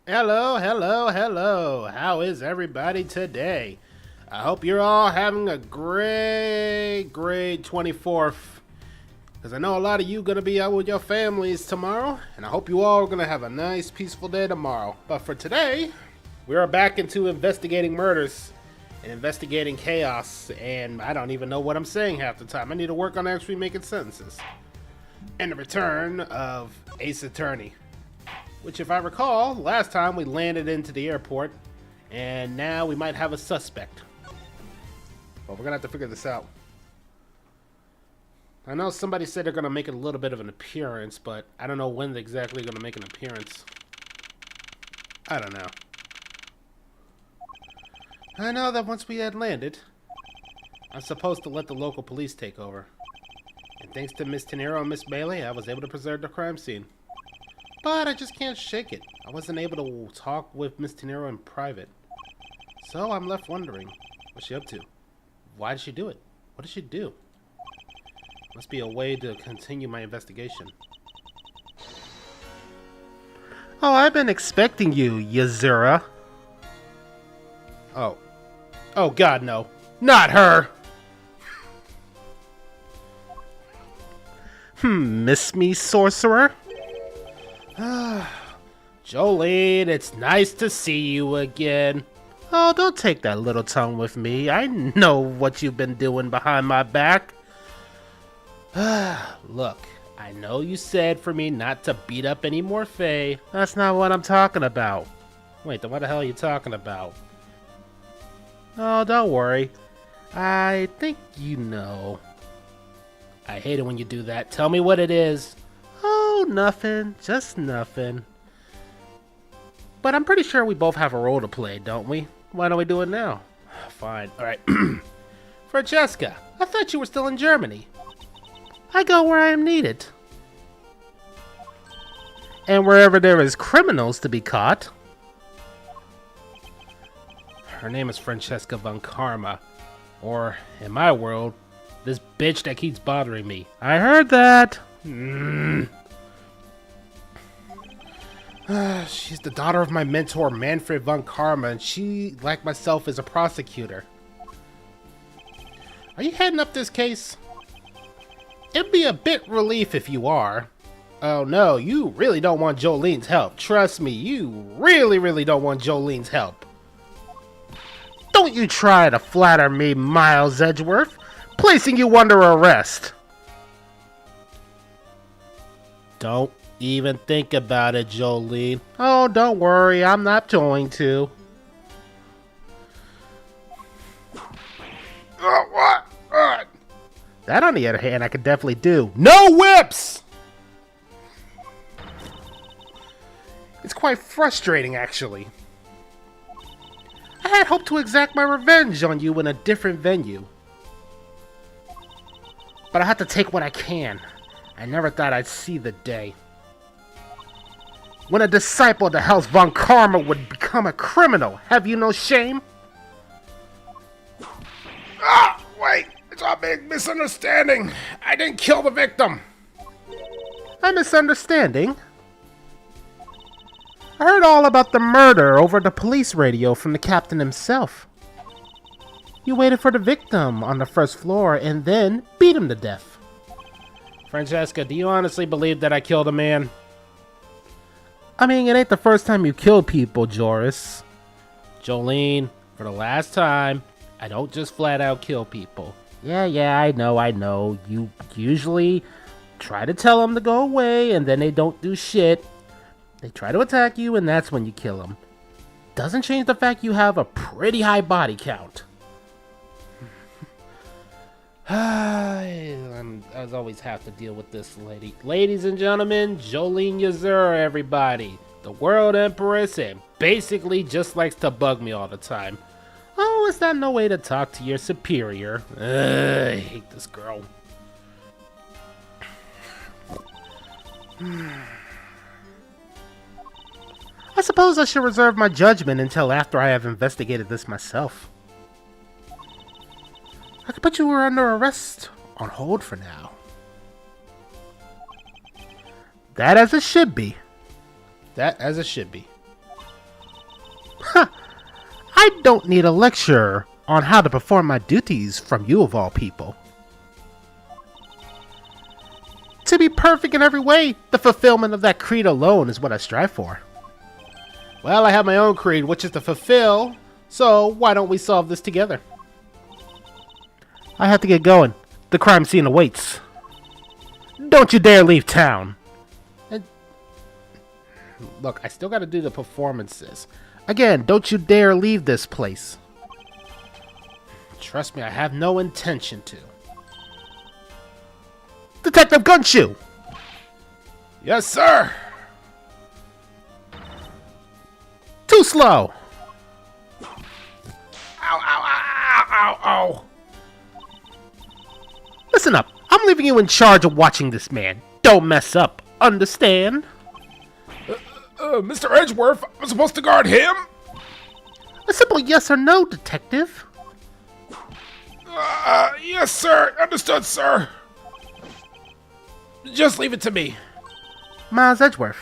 Hello, hello, hello. How is everybody today? I hope you're all having a great 24th. Because I know a lot of you going to be out with your families tomorrow. And I hope you all are going to have a nice, peaceful day tomorrow. But for today, we are back into investigating murders and investigating chaos. And I don't even know what I'm saying half the time. I need to work on actually making sentences. And the return of Ace Attorney. Which, if I recall, last time we landed into the airport, and now we might have a suspect. But we're gonna have to figure this out. I know somebody said they're gonna make a little bit of an appearance, but I don't know when they're exactly gonna make an appearance. I don't know. I know that once we had landed, I'm supposed to let the local police take over. And thanks to Miss Tenero and Miss Bailey, I was able to preserve the crime scene. But I just can't shake it. I wasn't able to talk with Miss Tenero in private. So I'm left wondering, what's she up to? Why did she do it? What did she do? Must be a way to continue my investigation. Oh, I've been expecting you, Yazura. Oh. Oh god, no. Not her! Miss me, sorcerer? Jolene, it's nice to see you again. Oh, don't take that little tongue with me. I know what you've been doing behind my back. Look, I know you said for me not to beat up any more Fae. That's not what I'm talking about. Wait, then what the hell are you talking about? Oh, don't worry. I think you know. I hate it when you do that. Tell me what it is. Oh, nothing. Just nothing. But I'm pretty sure we both have a role to play, don't we? Why don't we do it now? Fine. Alright. Francesca, I thought you were still in Germany. I go where I am needed. And wherever there is criminals to be caught. Her name is Francesca von Karma. Or, in my world, this bitch that keeps bothering me. I heard that. She's the daughter of my mentor, Manfred von Karma, and she, like myself, is a prosecutor. Are you heading up this case? It'd be a bit relief if you are. Oh no, you really don't want Jolene's help. Trust me, you really don't want Jolene's help. Don't you try to flatter me, Miles Edgeworth, placing you under arrest. Don't even think about it, Jolene. Oh, don't worry, I'm not going to. What? That, on the other hand, I could definitely do. No whips! It's quite frustrating, actually. I had hoped to exact my revenge on you in a different venue. But I have to take what I can. I never thought I'd see the day when a disciple of the House von Karma would become a criminal. Have you no shame? Ah, wait. It's a big misunderstanding. I didn't kill the victim. A misunderstanding? I heard all about the murder over the police radio from the captain himself. You waited for the victim on the first floor and then beat him to death. Francesca, do you honestly believe that I killed a man? I mean, it ain't the first time you killed people, Joruis. Jolene, for the last time, I don't just flat out kill people. Yeah, I know. You usually try to tell them to go away, and then they don't do shit. They try to attack you, and that's when you kill them. Doesn't change the fact you have a pretty high body count. I always have to deal with this lady. Ladies and gentlemen, Jolene Yazura, everybody. The World Empress, and basically just likes to bug me all the time. Oh, is that no way to talk to your superior? I hate this girl. I suppose I should reserve my judgment until after I have investigated this myself. I could put you under arrest on hold for now. That as it should be. That as it should be. I don't need a lecture on how to perform my duties from you of all people. To be perfect in every way, the fulfillment of that creed alone is what I strive for. Well, I have my own creed, which is to fulfill, so why don't we solve this together? I have to get going. The crime scene awaits. Don't you dare leave town. Look, I still gotta do the performances. Again, don't you dare leave this place. Trust me, I have no intention to. Detective Gunshoe! Yes, sir! Too slow! Ow, ow, ow, ow, ow! Listen up, I'm leaving you in charge of watching this man. Don't mess up, understand? Mr. Edgeworth, I'm supposed to guard him? A simple yes or no, detective. Yes, sir. Understood, sir. Just leave it to me. Miles Edgeworth,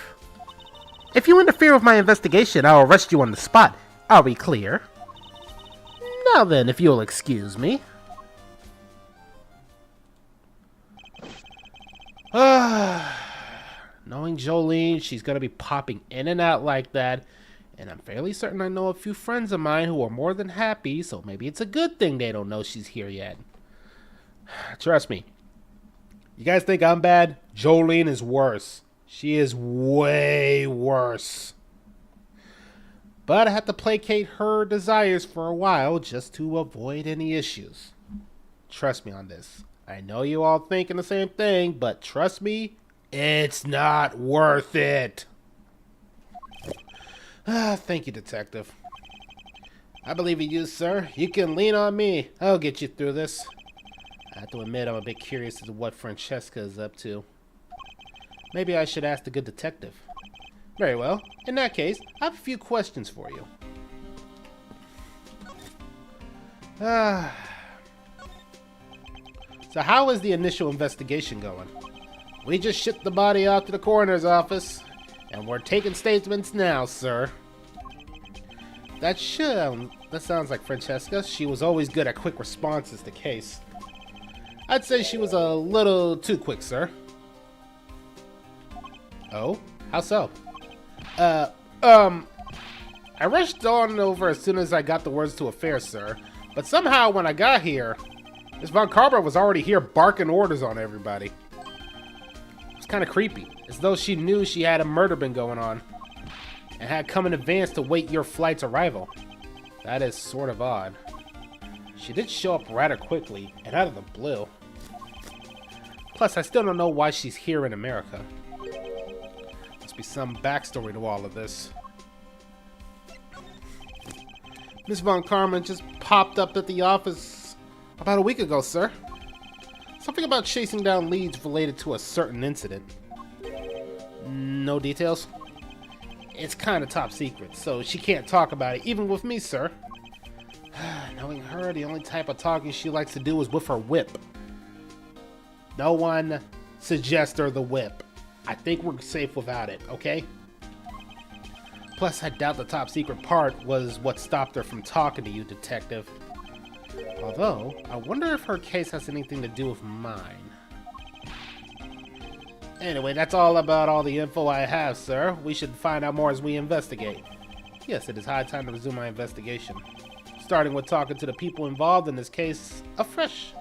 if you interfere with my investigation, I'll arrest you on the spot. Are we clear? Now then, if you'll excuse me. Knowing Jolene, she's going to be popping in and out like that. And I'm fairly certain I know a few friends of mine who are more than happy, so maybe it's a good thing they don't know she's here yet. Trust me. You guys think I'm bad? Jolene is worse. She is way worse. But I have to placate her desires for a while just to avoid any issues. Trust me on this. I know you all thinking the same thing, but trust me, it's not worth it. Thank you, Detective. I believe in you, sir. You can lean on me. I'll get you through this. I have to admit, I'm a bit curious as to what Francesca is up to. Maybe I should ask the good detective. Very well. In that case, I have a few questions for you. So how is the initial investigation going? We just shipped the body off to the coroner's office, and we're taking statements now, sir. That sounds like Francesca. She was always good at quick responses to case. I'd say she was a little too quick, sir. Oh? How so? I rushed on over as soon as I got the words to affairs, sir. But somehow when I got here, Miss Von Carver was already here barking orders on everybody. It was kind of creepy, as though she knew she had a murder been going on, and had come in advance to wait your flight's arrival. That is sort of odd. She did show up rather quickly, and out of the blue. Plus, I still don't know why she's here in America. Must be some backstory to all of this. Miss Von Carmen just popped up at the office about a week ago, sir. Something about chasing down leads related to a certain incident. No details? It's kind of top secret, so she can't talk about it, even with me, sir. Knowing her, the only type of talking she likes to do is with her whip. No one suggest her the whip. I think we're safe without it, okay? Plus, I doubt the top secret part was what stopped her from talking to you, Detective. Although, I wonder if her case has anything to do with mine. Anyway, that's all about all the info I have, sir. We should find out more as we investigate. Yes, it is high time to resume my investigation. Starting with talking to the people involved in this case afresh.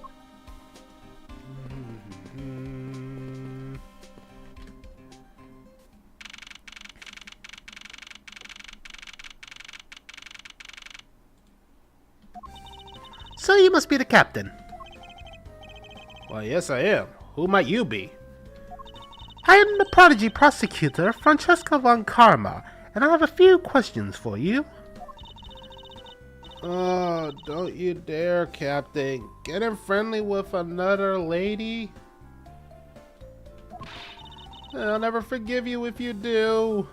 So you must be the captain. Well, yes, I am. Who might you be? I am the prodigy prosecutor, Francesca von Karma, and I have a few questions for you. Oh, don't you dare, Captain. Getting friendly with another lady? I'll never forgive you if you do.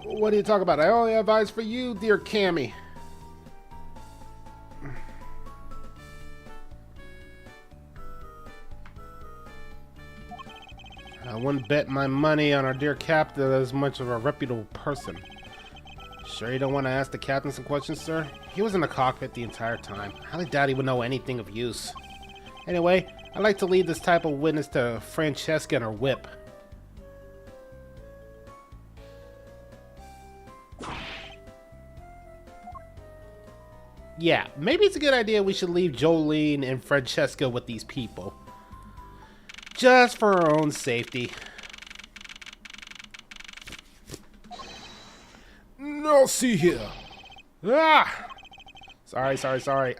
What are you talking about? I only have eyes for you, dear Cammy. I wouldn't bet my money on our dear captain as much of a reputable person. Sure you don't want to ask the captain some questions, sir? He was in the cockpit the entire time. I highly doubt he would know anything of use. Anyway, I'd like to lead this type of witness to Francesca and her whip. Yeah, maybe it's a good idea we should leave Jolene and Francesca with these people. Just for our own safety. No, see here. Ah! Sorry.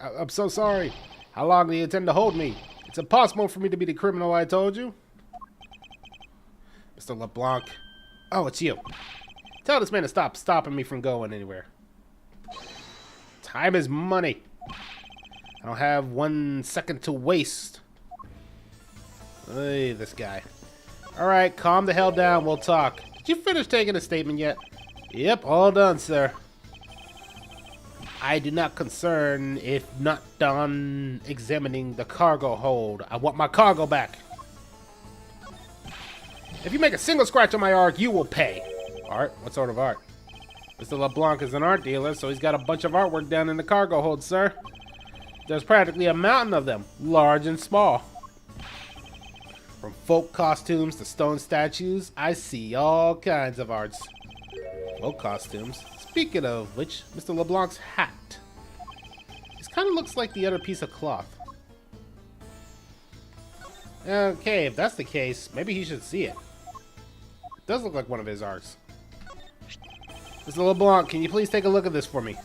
I'm so sorry. How long do you intend to hold me? It's impossible for me to be the criminal I told you. Mr. LeBlanc. Oh, it's you. Tell this man to stop stopping me from going anywhere. Time is money. I don't have 1 second to waste. Hey, this guy. Alright, calm the hell down. We'll talk. Did you finish taking a statement yet? Yep, all done, sir. I do not concern if not done examining the cargo hold. I want my cargo back. If you make a single scratch on my art, you will pay. Art? What sort of art? Mr. LeBlanc is an art dealer, so he's got a bunch of artwork down in the cargo hold, sir. There's practically a mountain of them, large and small. From folk costumes to stone statues, I see all kinds of arts. Folk costumes? Speaking of which, Mr. LeBlanc's hat. This kind of looks like the other piece of cloth. Okay, if that's the case, maybe he should see it. It does look like one of his arts. Mr. LeBlanc, can you please take a look at this for me?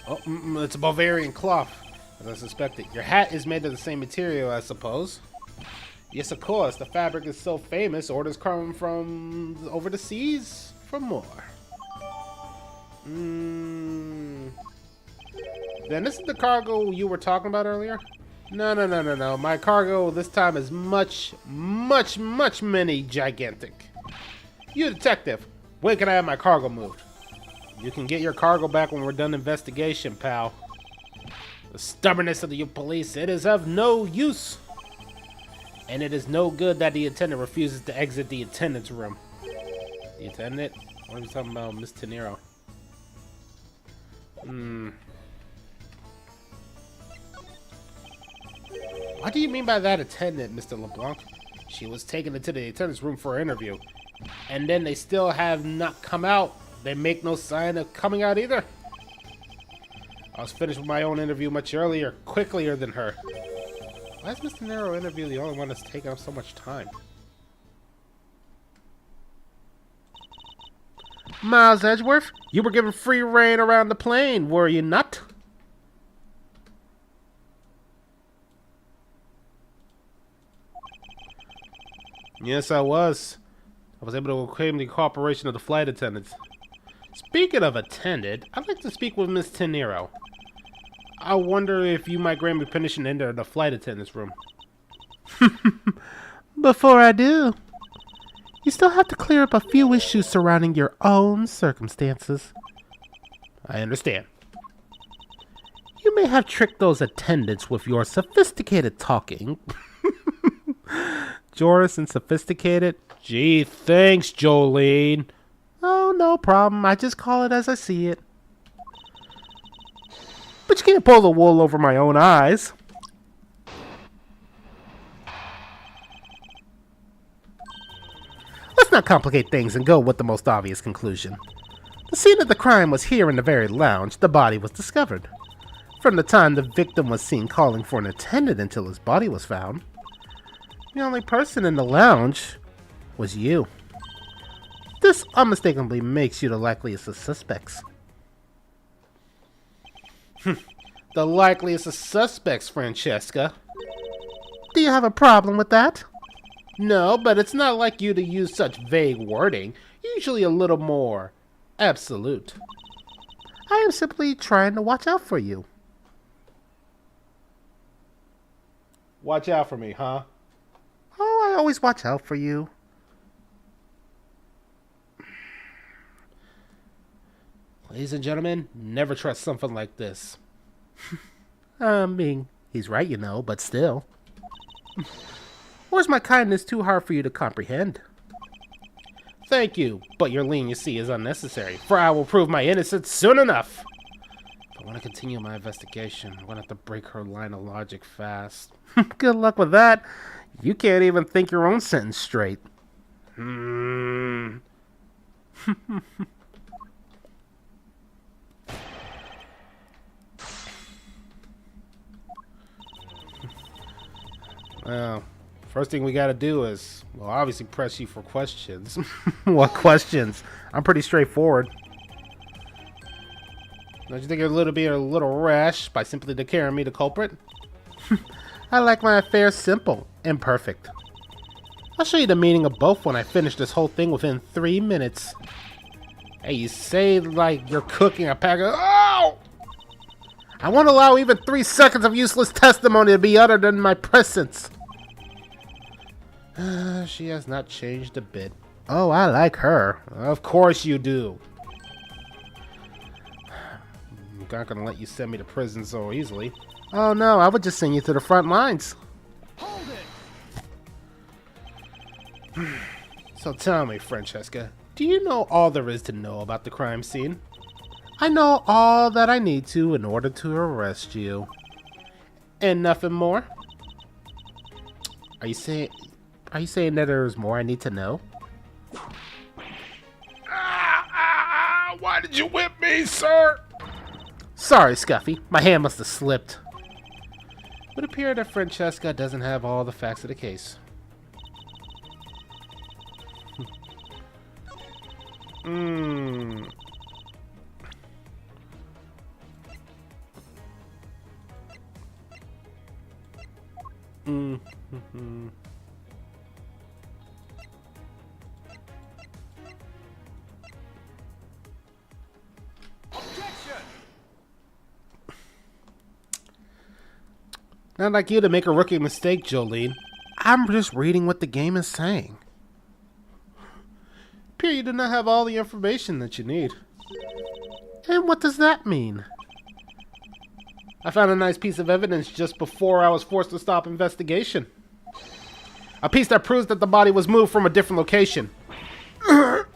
Oh, it's a Bavarian cloth, as I suspected. Your hat is made of the same material, I suppose. Yes, of course. The fabric is so famous, orders come from over the seas for more. Then this is the cargo you were talking about earlier? No. My cargo this time is much many gigantic. You detective, when can I have my cargo moved? You can get your cargo back when we're done investigation, pal. The stubbornness of the police, it is of no use. And it is no good that the attendant refuses to exit the attendant's room. The attendant? What are you talking about, Miss Tenero? What do you mean by that attendant, Mr. LeBlanc? She was taken into the attendant's room for an interview. And then they still have not come out. They make no sign of coming out either. I was finished with my own interview much earlier, quicker than her. Why is Mr. Nero interview the only one that's taking up so much time? Miles Edgeworth, you were given free reign around the plane, were you not? Yes, I was. I was able to claim the cooperation of the flight attendants. Speaking of attendant, I'd like to speak with Miss Tenero. I wonder if you might grant me permission to enter the flight attendant's room. Before I do, you still have to clear up a few issues surrounding your own circumstances. I understand. You may have tricked those attendants with your sophisticated talking. Joruis and sophisticated? Gee, thanks, Jolene. Oh, no problem. I just call it as I see it. But you can't pull the wool over my own eyes. Let's not complicate things and go with the most obvious conclusion. The scene of the crime was here in the very lounge the body was discovered. From the time the victim was seen calling for an attendant until his body was found, the only person in the lounge was you. This unmistakably makes you the likeliest of suspects. The likeliest of suspects, Francesca. Do you have a problem with that? No, but it's not like you to use such vague wording. Usually a little more absolute. I am simply trying to watch out for you. Watch out for me, huh? Oh, I always watch out for you. Ladies and gentlemen, never trust something like this. He's right, you know, but still. Or is my kindness too hard for you to comprehend? Thank you, but your leniency is unnecessary, for I will prove my innocence soon enough. If I want to continue my investigation, I'm going to have to break her line of logic fast. Good luck with that. You can't even think your own sentence straight. Well, first thing we gotta do is, well, obviously press you for questions. What questions? I'm pretty straightforward. Don't you think you're a little rash by simply declaring me the culprit? I like my affairs simple and perfect. I'll show you the meaning of both when I finish this whole thing within 3 minutes. Hey, you say like you're cooking a pack of... Oh! I won't allow even 3 seconds of useless testimony to be uttered in my presence. She has not changed a bit. Oh, I like her. Of course you do. I'm not gonna let you send me to prison so easily. Oh no, I would just send you to the front lines. Hold it. So tell me, Francesca, do you know all there is to know about the crime scene? I know all that I need to in order to arrest you. And nothing more? Are you saying that there's more I need to know? Why did you whip me, sir? Sorry, Scuffy. My hand must have slipped. It would appear that Francesca doesn't have all the facts of the case. Not like you to make a rookie mistake, Jolene. I'm just reading what the game is saying. Appear you do not have all the information that you need. And what does that mean? I found a nice piece of evidence just before I was forced to stop investigation. A piece that proves that the body was moved from a different location. The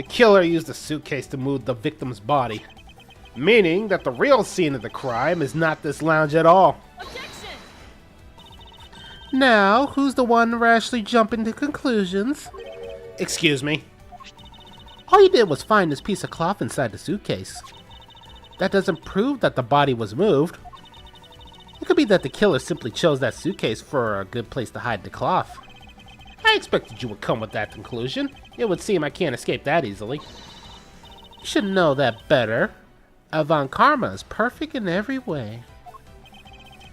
killer used a suitcase to move the victim's body. Meaning that the real scene of the crime is not this lounge at all. Objection! Now, who's the one rashly jumping to conclusions? Excuse me. All you did was find this piece of cloth inside the suitcase. That doesn't prove that the body was moved. It could be that the killer simply chose that suitcase for a good place to hide the cloth. I expected you would come with that conclusion. It would seem I can't escape that easily. You should know that better. Avant Karma is perfect in every way.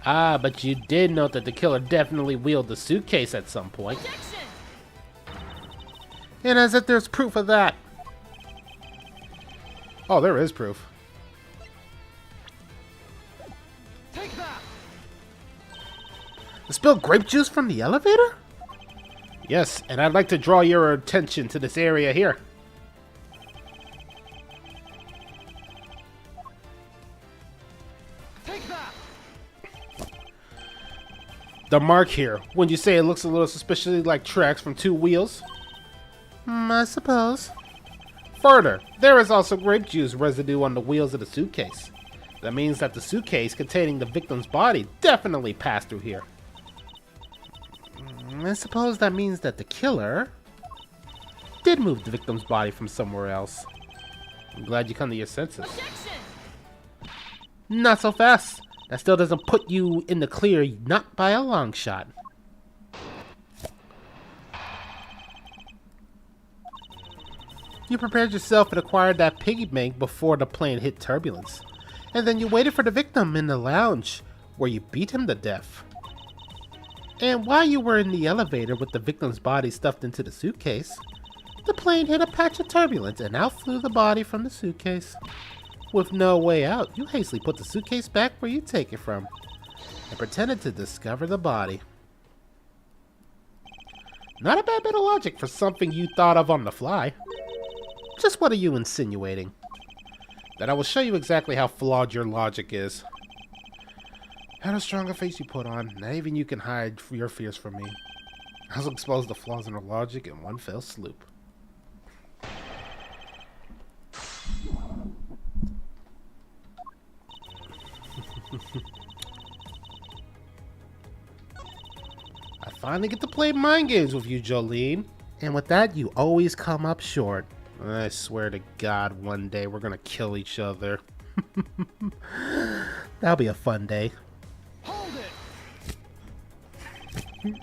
Ah, but you did note that the killer definitely wheeled the suitcase at some point. Objection! And as if there's proof of that. Oh, there is proof. Take that! The spilled grape juice from the elevator? Yes, and I'd like to draw your attention to this area here. Take that! The mark here. Wouldn't you say it looks a little suspiciously like tracks from 2 wheels? I suppose. Further, there is also grape juice residue on the wheels of the suitcase. That means that the suitcase containing the victim's body definitely passed through here. I suppose that means that the killer did move the victim's body from somewhere else. I'm glad you come to your senses. Objection! Not so fast. That still doesn't put you in the clear, not by a long shot. You prepared yourself and acquired that piggy bank before the plane hit turbulence. And then you waited for the victim in the lounge, where you beat him to death. And while you were in the elevator with the victim's body stuffed into the suitcase, the plane hit a patch of turbulence and out flew the body from the suitcase. With no way out, you hastily put the suitcase back where you take it from, and pretended to discover the body. Not a bad bit of logic for something you thought of on the fly. Just what are you insinuating? That I will show you exactly how flawed your logic is. How a stronger face you put on, not even you can hide your fears from me. I'll expose the flaws in her logic in one fell swoop. I finally get to play mind games with you, Jolene. And with that, you always come up short. I swear to God, one day we're gonna kill each other. That'll be a fun day. Hold it!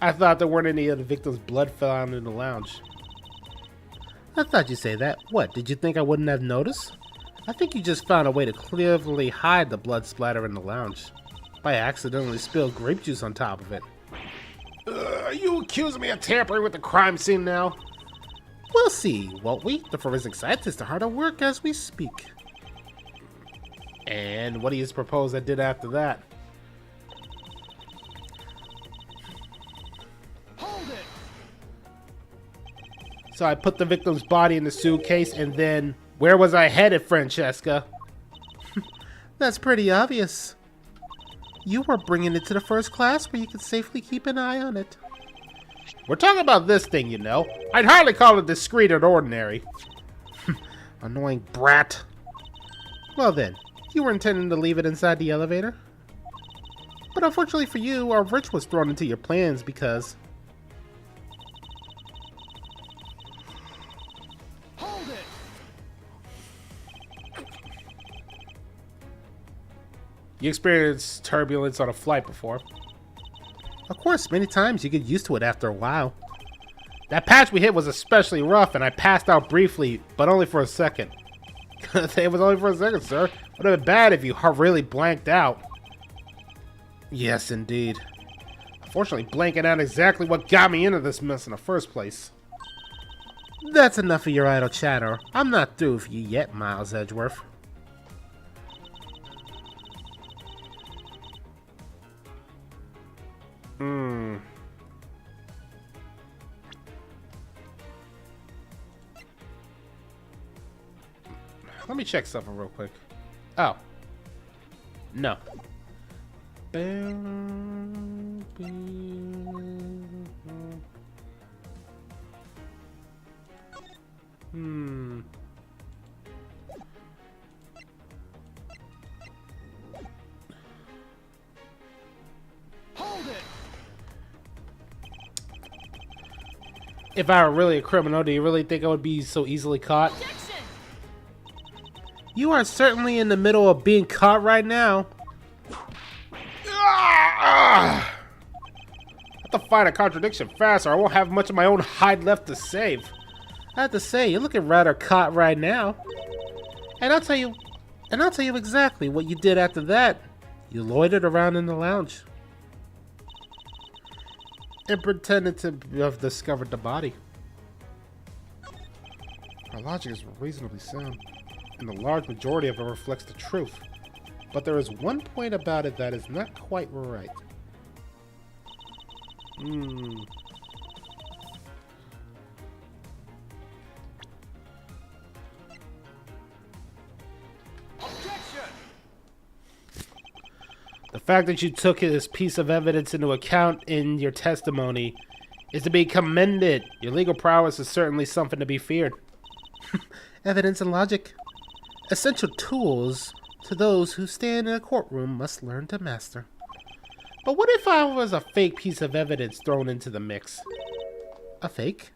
I thought there weren't any of the victims' blood found in the lounge. I thought you'd say that. What, did you think I wouldn't have noticed? I think you just found a way to cleverly hide the blood splatter in the lounge. By accidentally spilled grape juice on top of it. Are you accusing me of tampering with the crime scene now? We'll see, won't we? The forensic scientists are hard at work as we speak. And what do you propose I did after that? Hold it! So I put the victim's body in the suitcase and then... Where was I headed, Francesca? That's pretty obvious. You were bringing it to the first class where you could safely keep an eye on it. We're talking about this thing, you know. I'd hardly call it discreet or ordinary. Annoying brat. Well then, you were intending to leave it inside the elevator? But unfortunately for you, our wrench was thrown into your plans because... Hold it! You experienced turbulence on a flight before. Of course, many times you get used to it after a while. That patch we hit was especially rough and I passed out briefly, but only for a second. It was only for a second, sir. Would have been bad if you really blanked out. Yes, indeed. Unfortunately, blanking out exactly what got me into this mess in the first place. That's enough of your idle chatter. I'm not through with you yet, Miles Edgeworth. Let me check something real quick. Oh. No. Hold it! If I were really a criminal, do you really think I would be so easily caught? You are certainly in the middle of being caught right now. I have to find a contradiction fast or I won't have much of my own hide left to save. I have to say, you're looking rather caught right now. And I'll tell you exactly what you did after that. You loitered around in the lounge. And pretended to have discovered the body. Our logic is reasonably sound, and the large majority of it reflects the truth. But there is one point about it that is not quite right. Objection! The fact that you took this piece of evidence into account in your testimony is to be commended. Your legal prowess is certainly something to be feared. Evidence and logic. Essential tools to those who stand in a courtroom must learn to master. But what if I was a fake piece of evidence thrown into the mix? A fake?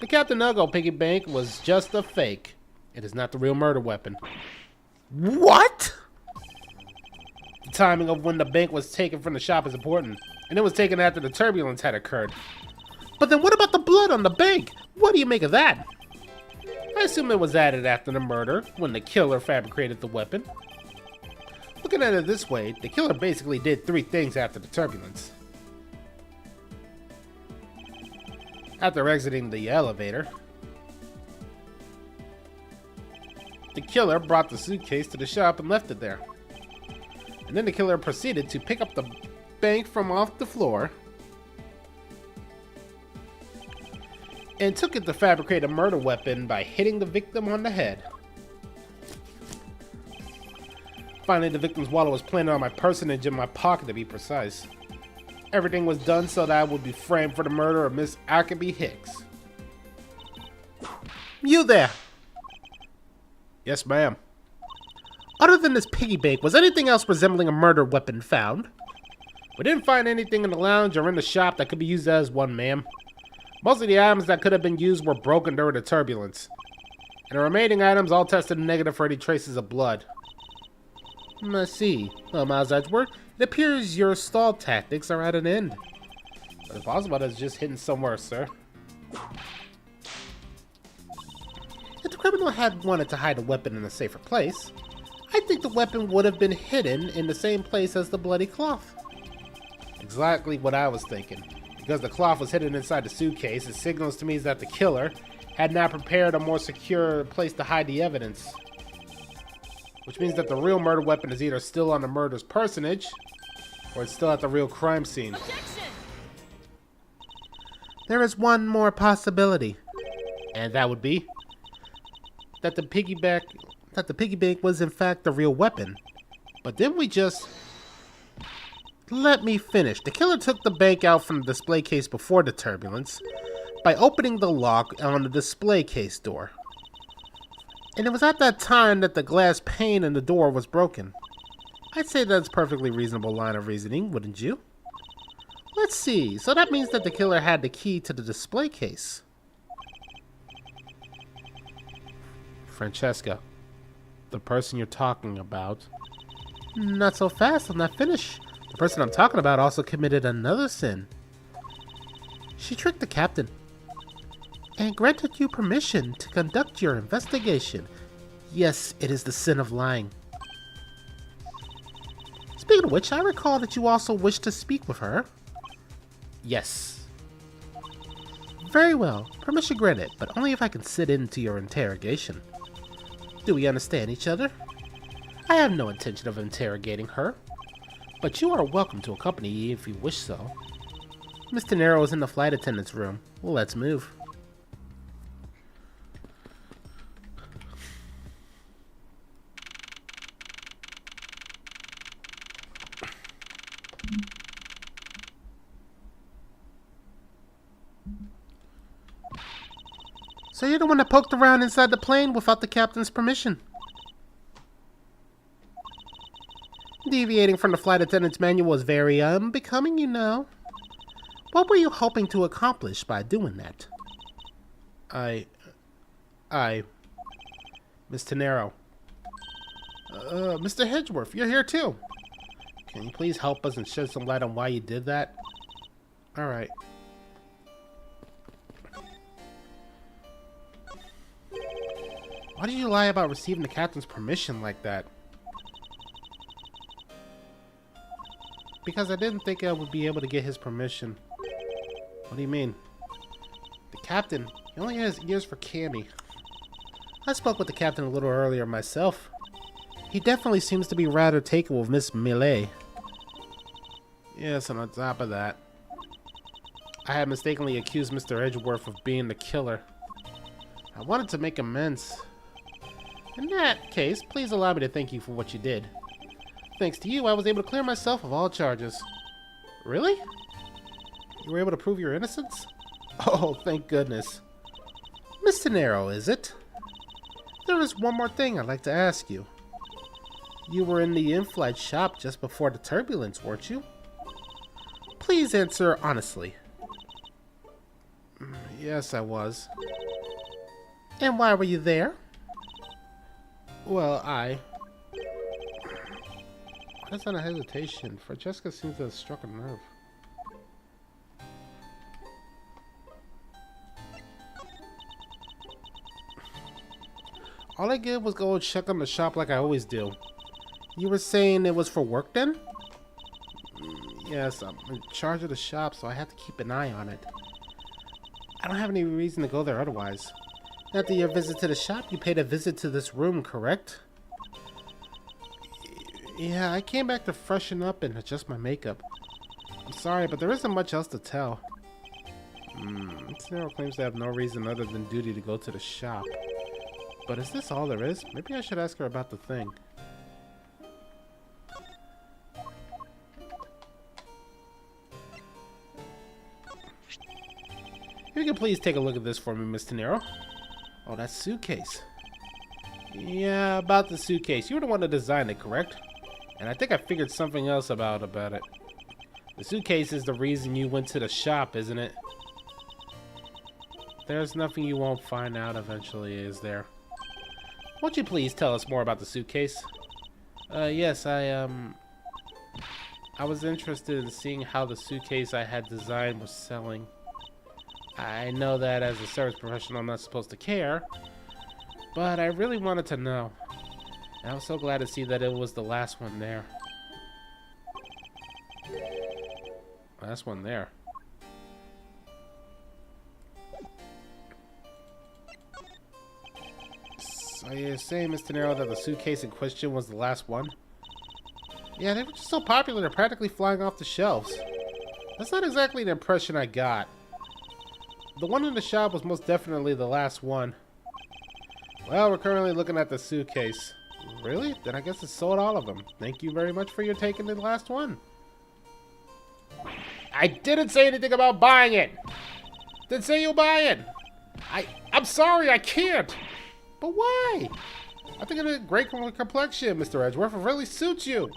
The Captain Ugo piggy bank was just a fake. It is not the real murder weapon. What? The timing of when the bank was taken from the shop is important, and it was taken after the turbulence had occurred. But then what about the blood on the bank? What do you make of that? I assume it was added after the murder, when the killer fabricated the weapon. Looking at it this way, the killer basically did 3 things after the turbulence. After exiting the elevator, the killer brought the suitcase to the shop and left it there. And then the killer proceeded to pick up the bank from off the floor and took it to fabricate a murder weapon by hitting the victim on the head. Finally, the victim's wallet was planted on my personage in my pocket, to be precise. Everything was done so that I would be framed for the murder of Miss Ackerby Hicks. You there! Yes, ma'am. Other than this piggy bank, was anything else resembling a murder weapon found? We didn't find anything in the lounge or in the shop that could be used as one, ma'am. Most of the items that could have been used were broken during the turbulence. And the remaining items all tested negative for any traces of blood. I see. Well, Miles Edgeworth, it appears your stall tactics are at an end. But it's possible that it's just hidden somewhere, sir. If the criminal had wanted to hide a weapon in a safer place, I think the weapon would have been hidden in the same place as the bloody cloth. Exactly what I was thinking. Because the cloth was hidden inside the suitcase, it signals to me that the killer had not prepared a more secure place to hide the evidence. Which means that the real murder weapon is either still on the murder's personage, or it's still at the real crime scene. Objection! There is one more possibility. And that would be that the piggy bank was in fact the real weapon. But didn't we just... Let me finish. The killer took the bank out from the display case before the turbulence by opening the lock on the display case door. And it was at that time that the glass pane in the door was broken. I'd say that's a perfectly reasonable line of reasoning, wouldn't you? Let's see. So that means that the killer had the key to the display case. Francesca, the person you're talking about. Not so fast, I'm not finished. The person I'm talking about also committed another sin. She tricked the captain and granted you permission to conduct your investigation. Yes, it is the sin of lying. Speaking of which, I recall that you also wished to speak with her. Yes. Very well. Permission granted, but only if I can sit into your interrogation. Do we understand each other? I have no intention of interrogating her, but you are welcome to accompany me if you wish so. Mr. Nero is in the flight attendant's room. Well, let's move. So you're the one that poked around inside the plane without the captain's permission. Deviating from the flight attendant's manual is very unbecoming, you know. What were you hoping to accomplish by doing that? Mr. Nero. Mr. Hedgeworth, you're here too. Can you please help us and shed some light on why you did that? Alright. Why did you lie about receiving the captain's permission like that? Because I didn't think I would be able to get his permission. What do you mean? The captain, he only has ears for candy. I spoke with the captain a little earlier myself. He definitely seems to be rather taken with Miss Millet. Yes, and on top of that, I had mistakenly accused Mr. Edgeworth of being the killer. I wanted to make amends. In that case, please allow me to thank you for what you did. Thanks to you, I was able to clear myself of all charges. Really? You were able to prove your innocence? Oh, thank goodness. Mr. Nero, is it? There is one more thing I'd like to ask you. You were in the in-flight shop just before the turbulence, weren't you? Please answer honestly. Yes, I was. And why were you there? Well, Why is that a hesitation? Francesca seems to have struck a nerve. All I did was go check on the shop like I always do. You were saying it was for work then? Yes, I'm in charge of the shop, so I have to keep an eye on it. I don't have any reason to go there otherwise. After your visit to the shop, you paid a visit to this room, correct? Yeah, I came back to freshen up and adjust my makeup. I'm sorry, but there isn't much else to tell. Snarl claims to have no reason other than duty to go to the shop. But is this all there is? Maybe I should ask her about the thing. If you can please take a look at this for me, Mr. Nero. Oh, that suitcase. Yeah, about the suitcase. You were the one that designed it, correct? And I think I figured something else about it. The suitcase is the reason you went to the shop, isn't it? There's nothing you won't find out eventually, is there? Won't you please tell us more about the suitcase? Yes, I was interested in seeing how the suitcase I had designed was selling. I know that as a service professional I'm not supposed to care, but I really wanted to know. And I was so glad to see that it was the last one there. Last one there. So you're saying, Mr. Nero, that the suitcase in question was the last one? Yeah, they were just so popular they're practically flying off the shelves. That's not exactly the impression I got. The one in the shop was most definitely the last one. Well, we're currently looking at the suitcase. Really? Then I guess it sold all of them. Thank you very much for your taking the last one. I didn't say anything about buying it. Didn't say you'll buy it. I'm sorry, I can't. But why? I think it's a great complexion, Mr. Edgeworth. It really suits you.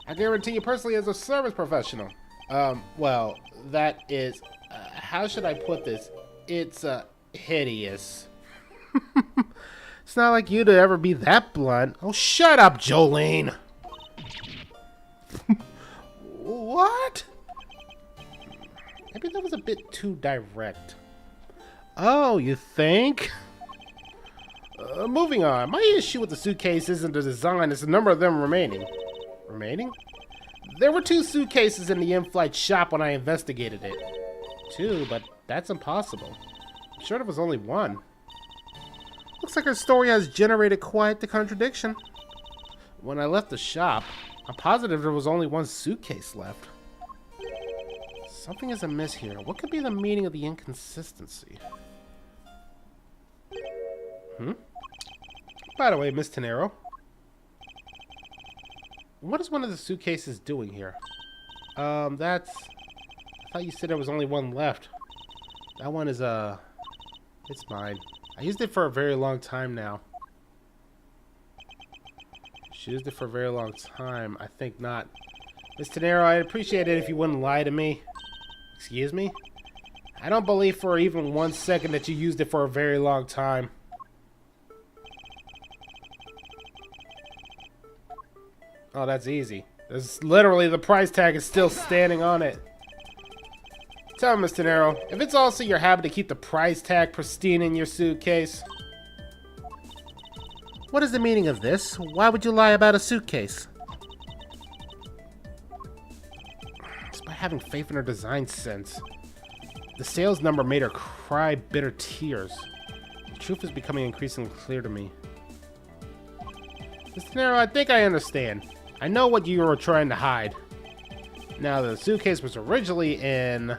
I guarantee you personally as a service professional. Well, that is... how should I put this? It's, hideous. It's not like you to ever be that blunt. Oh, shut up, Jolene! What? Maybe that was a bit too direct. Oh, you think? Moving on. My issue with the suitcase isn't the design, it's the number of them remaining. Remaining? There were 2 suitcases in the in-flight shop when I investigated it. 2, but that's impossible. I'm sure there was only 1. Looks like her story has generated quite the contradiction. When I left the shop, I'm positive there was only 1 suitcase left. Something is amiss here. What could be the meaning of the inconsistency? By the way, Miss Tenero, what is one of the suitcases doing here? I thought you said there was only 1 left. That one is, it's mine. I used it for a very long time now. She used it for a very long time. I think not. Miss Tenero, I'd appreciate it if you wouldn't lie to me. Excuse me? I don't believe for even 1 second that you used it for a very long time. Oh, that's easy. There's literally the price tag is still standing on it. Tell me, Mr. Nero, if it's also your habit to keep the price tag pristine in your suitcase. What is the meaning of this? Why would you lie about a suitcase? It's by having faith in her design sense. The sales number made her cry bitter tears. The truth is becoming increasingly clear to me. Mr. Nero, I think I understand. I know what you were trying to hide. Now, the suitcase was originally in...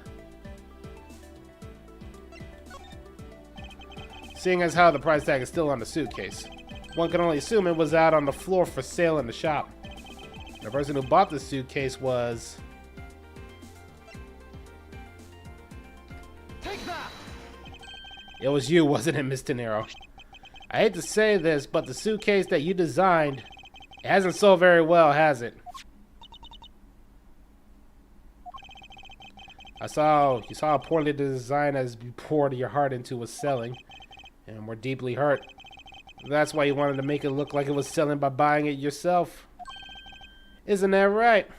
Seeing as how the price tag is still on the suitcase, one can only assume it was out on the floor for sale in the shop. The person who bought the suitcase was... Take that! It was you, wasn't it, Mr. Nero? I hate to say this, but the suitcase that you designed, it hasn't sold very well, has it? You saw how poorly the design as you poured your heart into was selling, and were deeply hurt. That's why you wanted to make it look like it was selling by buying it yourself. Isn't that right?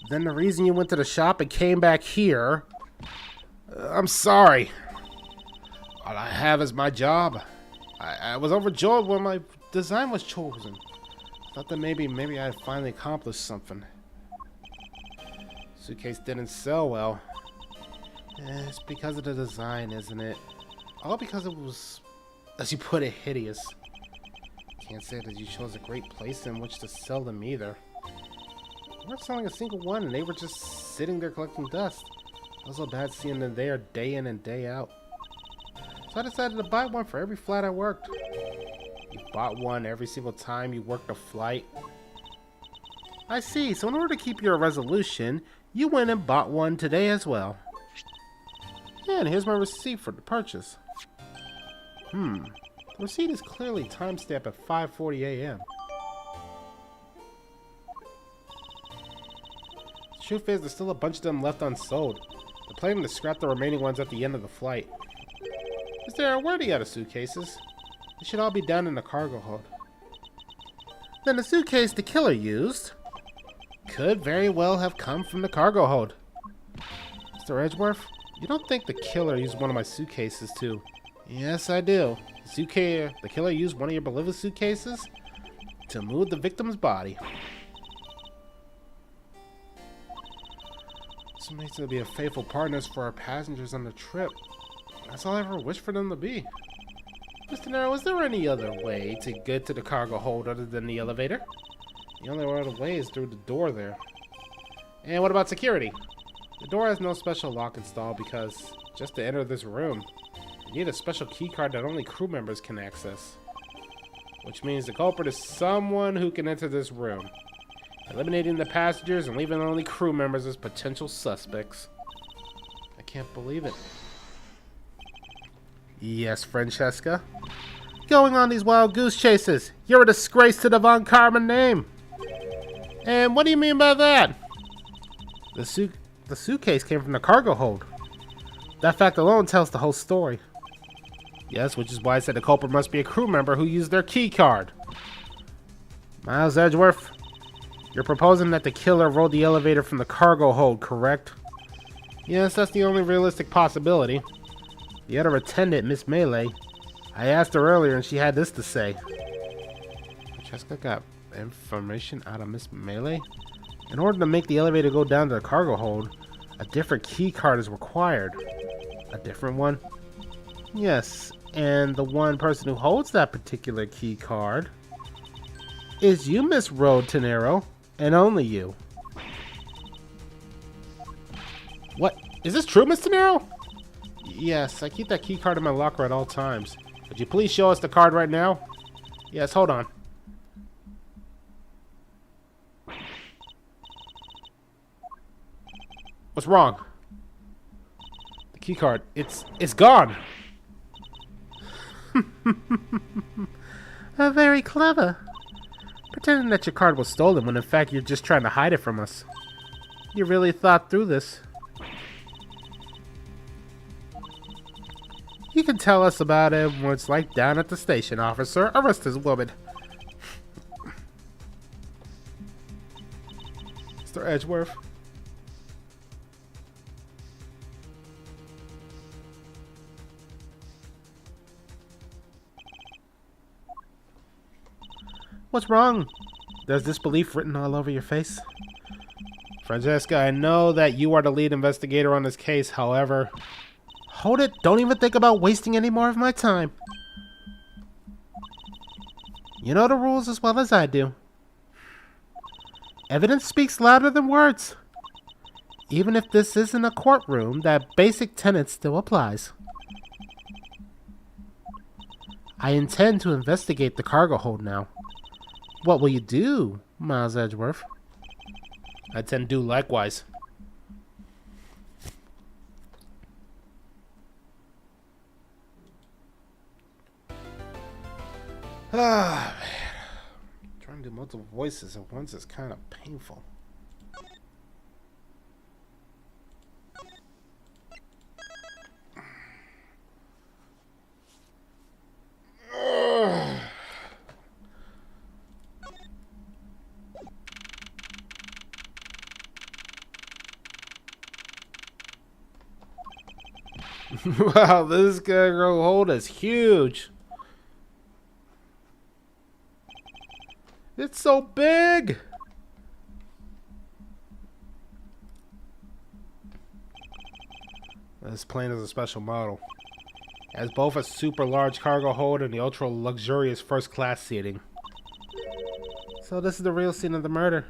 Then the reason you went to the shop and came back here... I'm sorry. All I have is my job. I was overjoyed when my design was chosen. Thought that maybe I had finally accomplished something. Suitcase didn't sell well. It's because of the design, isn't it? All because it was, as you put it, hideous. Can't say that you chose a great place in which to sell them either. You weren't selling a single one, and they were just sitting there collecting dust. It was so bad seeing them there day in and day out. So I decided to buy one for every flight I worked. You bought one every single time you worked a flight? I see, so in order to keep your resolution, you went and bought one today as well. and here's my receipt for the purchase. The receipt is clearly timestamped at 5:40 a.m. The truth is, there's still a bunch of them left unsold. They're planning to scrap the remaining ones at the end of the flight. Where are the other suitcases? They should all be down in the cargo hold. Then the suitcase the killer used could very well have come from the cargo hold. Mr. Edgeworth, you don't think the killer used one of my suitcases too? Yes, I do. The killer used one of your beloved suitcases to move the victim's body. This makes them be a faithful partners for our passengers on the trip. That's all I ever wished for them to be. Mr. Nero, is there any other way to get to the cargo hold other than the elevator? The only other way is through the door there. And what about security? The door has no special lock installed because just to enter this room, you need a special key card that only crew members can access. Which means the culprit is someone who can enter this room, eliminating the passengers and leaving only crew members as potential suspects. I can't believe it. Yes, Francesca. Going on these wild goose chases. You're a disgrace to the Von Karman name. And what do you mean by that? The suitcase came from the cargo hold. That fact alone tells the whole story. Yes, which is why I said the culprit must be a crew member who used their key card. Miles Edgeworth, you're proposing that the killer rode the elevator from the cargo hold, correct? Yes, that's the only realistic possibility. The other attendant, Miss Melee, I asked her earlier and she had this to say. Francesca got information out of Miss Melee? In order to make the elevator go down to the cargo hold, a different key card is required. A different one? Yes, and the one person who holds that particular key card is you, Miss Tenero, and only you. What? Is this true, Miss Tenero? Yes, I keep that key card in my locker at all times. Would you please show us the card right now? Yes, hold on. What's wrong? The key card, it's gone. Very clever. Pretending that your card was stolen when in fact you're just trying to hide it from us. You really thought through this. You can tell us about it what it's like down at the station, officer. Arrest this woman. Mr. Edgeworth. What's wrong? There's disbelief written all over your face. Francesca, I know that you are the lead investigator on this case, however... Hold it! Don't even think about wasting any more of my time. You know the rules as well as I do. Evidence speaks louder than words. Even if this isn't a courtroom, that basic tenet still applies. I intend to investigate the cargo hold now. What will you do, Miles Edgeworth? I intend to do likewise. Ah, man. Trying to do multiple voices at once is kind of painful. Wow, this cargo hold is huge. It's so big. This plane is a special model. It has both a super large cargo hold and the ultra luxurious first class seating. So this is the real scene of the murder.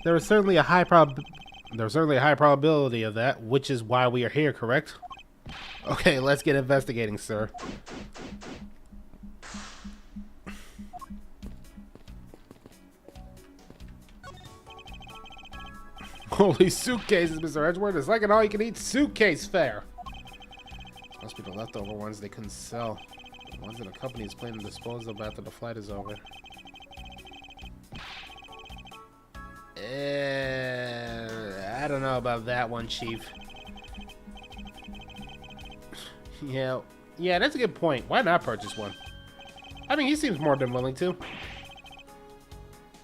There is certainly a high probability of that, which is why we are here, correct? Okay, let's get investigating, sir. Holy suitcases, Mr. Edgeworth. It's like an all-you-can-eat suitcase fair. Must be the leftover ones they couldn't sell. The ones that the company is planning to dispose of after the flight is over. I don't know about that one, Chief. Yeah, that's a good point. Why not purchase one? I mean, he seems more than willing to.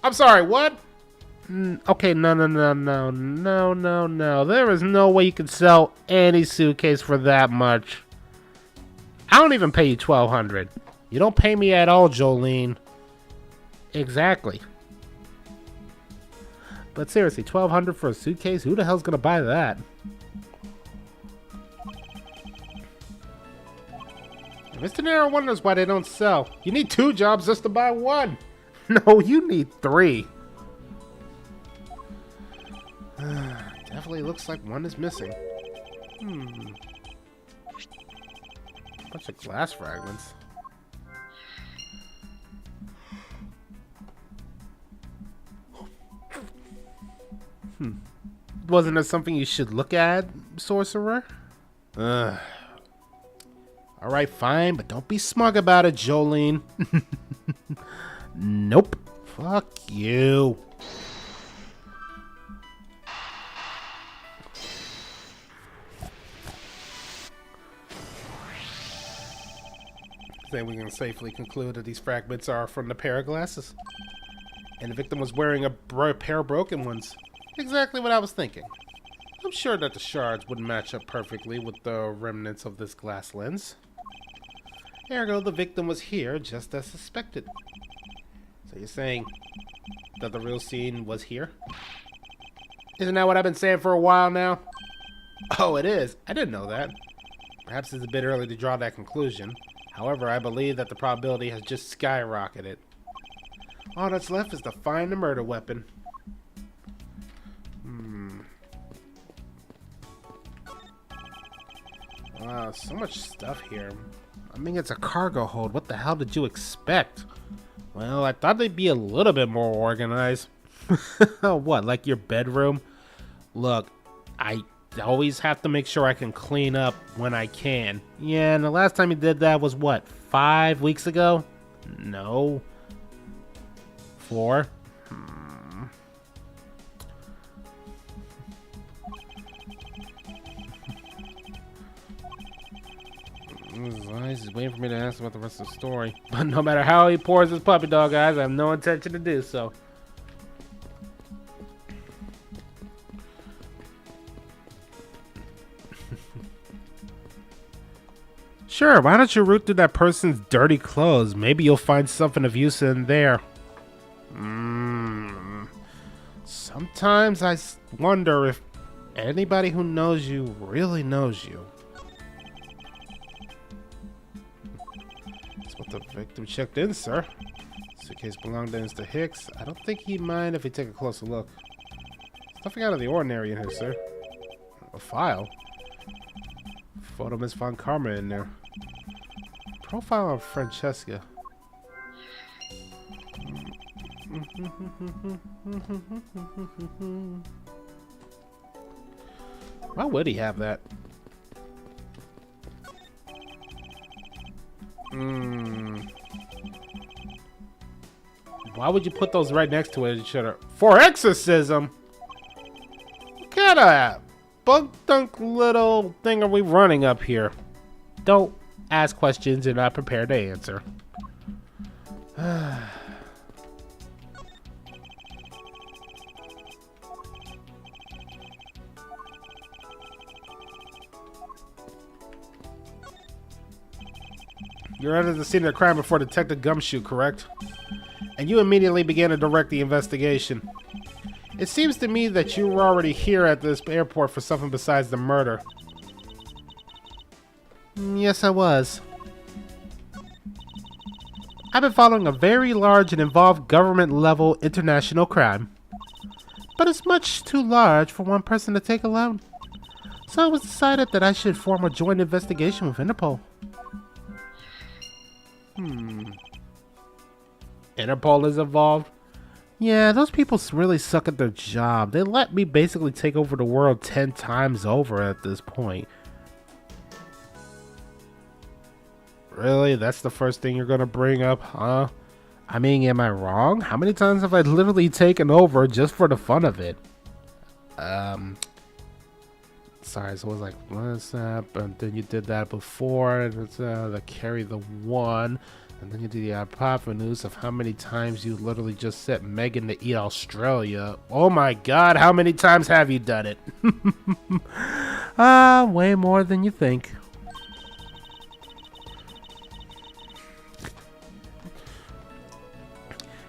I'm sorry, what? Okay, no. There is no way you can sell any suitcase for that much. I don't even pay you $1,200. You don't pay me at all, Jolene. Exactly. But seriously, $1,200 for a suitcase? Who the hell's gonna buy that? Mr. Nero wonders why they don't sell. You need 2 jobs just to buy one. No, you need 3. Definitely looks like one is missing. Bunch of glass fragments. Wasn't that something you should look at, sorcerer? Alright, fine, but don't be smug about it, Jolene. Nope. Fuck you. I think we can safely conclude that these fragments are from the pair of glasses. And the victim was wearing a pair of broken ones. Exactly what I was thinking. I'm sure that the shards wouldn't match up perfectly with the remnants of this glass lens. Ergo, the victim was here just as suspected. So you're saying that the real scene was here? Isn't that what I've been saying for a while now? Oh, it is? I didn't know that. Perhaps it's a bit early to draw that conclusion. However, I believe that the probability has just skyrocketed. All that's left is to find the murder weapon. Wow, so much stuff here. I mean, it's a cargo hold. What the hell did you expect? Well, I thought they'd be a little bit more organized. What, like your bedroom? Look, I always have to make sure I can clean up when I can. Yeah, and the last time you did that was what, 5 weeks ago? No. 4? He's waiting for me to ask about the rest of the story. But no matter how he pours his puppy dog eyes, I have no intention to do so. Sure, why don't you root through that person's dirty clothes? Maybe you'll find something of use in there. Sometimes I wonder if anybody who knows you really knows you. That's what the victim checked in, sir. Suitcase belonged to Mr. Hicks. I don't think he'd mind if we take a closer look. There's nothing out of the ordinary in here, sir. A file? Photo Miss Von Karma in there. Profile of Francesca. Why would he have that? Why would you put those right next to each other? For exorcism? What kind of bunk-dunk little thing are we running up here? Don't ask questions you're not prepared to answer. You're under the scene of the crime before Detective Gumshoe, correct? And you immediately began to direct the investigation. It seems to me that you were already here at this airport for something besides the murder. Yes, I was. I've been following a very large and involved government-level international crime. But it's much too large for one person to take alone. So it was decided that I should form a joint investigation with Interpol. Interpol is involved? Yeah, those people really suck at their job. They let me basically take over the world 10 times over at this point. Really? That's the first thing you're gonna bring up, huh? I mean, am I wrong? How many times have I literally taken over just for the fun of it? Sorry, so it was like, what's up? And then you did that before, and it's the carry the one. And then you do the hypotenuse of how many times you literally just set Megan to eat Australia. Oh my god, how many times have you done it? Way more than you think.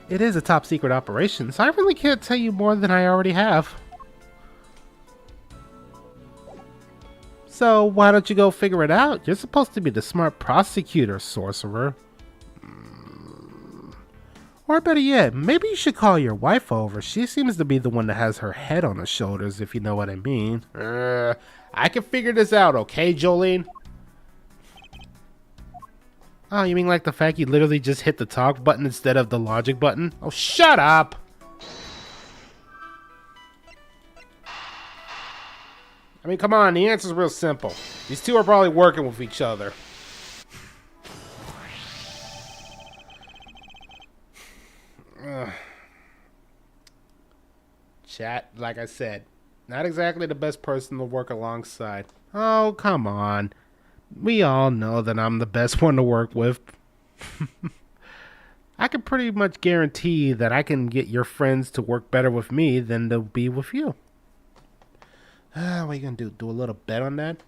It is a top secret operation, so I really can't tell you more than I already have. So why don't you go figure it out? You're supposed to be the smart prosecutor, sorcerer. Or better yet, maybe you should call your wife over. She seems to be the one that has her head on her shoulders, if you know what I mean. I can figure this out, okay, Jolene? Oh, you mean like the fact you literally just hit the talk button instead of the logic button? Oh, shut up! I mean, come on, the answer's real simple. These two are probably working with each other. Chat, like I said, not exactly the best person to work alongside. Oh, come on. We all know that I'm the best one to work with. I can pretty much guarantee that I can get your friends to work better with me than they'll be with you. What are you gonna do? Do a little bet on that?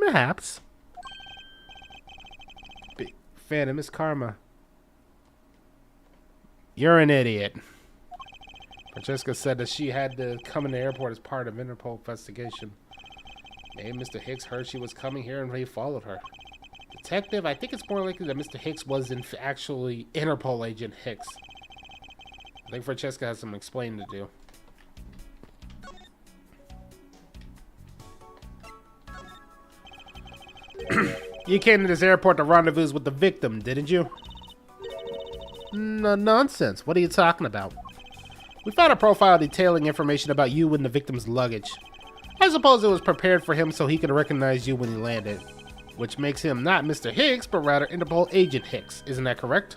Perhaps. Big fan of Miss Karma. You're an idiot. Francesca said that she had to come in the airport as part of Interpol investigation. Maybe Mr. Hicks heard she was coming here and he followed her. Detective, I think it's more likely that Mr. Hicks was actually Interpol agent Hicks. I think Francesca has some explaining to do. You came to this airport to rendezvous with the victim, didn't you? No, nonsense. What are you talking about? We found a profile detailing information about you and the victim's luggage. I suppose it was prepared for him so he could recognize you when he landed. Which makes him not Mr. Hicks, but rather Interpol Agent Hicks. Isn't that correct?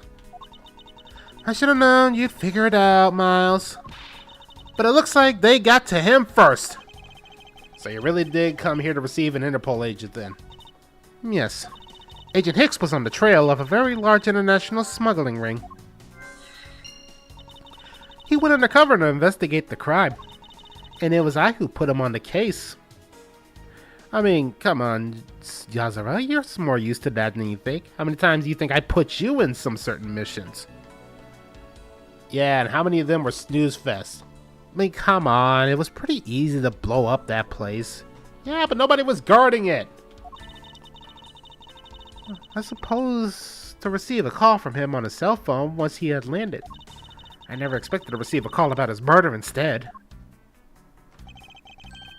I should have known you'd figure it out, Miles. But it looks like they got to him first. So you really did come here to receive an Interpol agent then? Yes. Agent Hicks was on the trail of a very large international smuggling ring. He went undercover to investigate the crime. And it was I who put him on the case. I mean, come on, Yazura, you're more used to that than you think. How many times do you think I put you in some certain missions? Yeah, and how many of them were snooze fest? I mean, come on, it was pretty easy to blow up that place. Yeah, but nobody was guarding it. I suppose to receive a call from him on his cell phone once he had landed. I never expected to receive a call about his murder instead.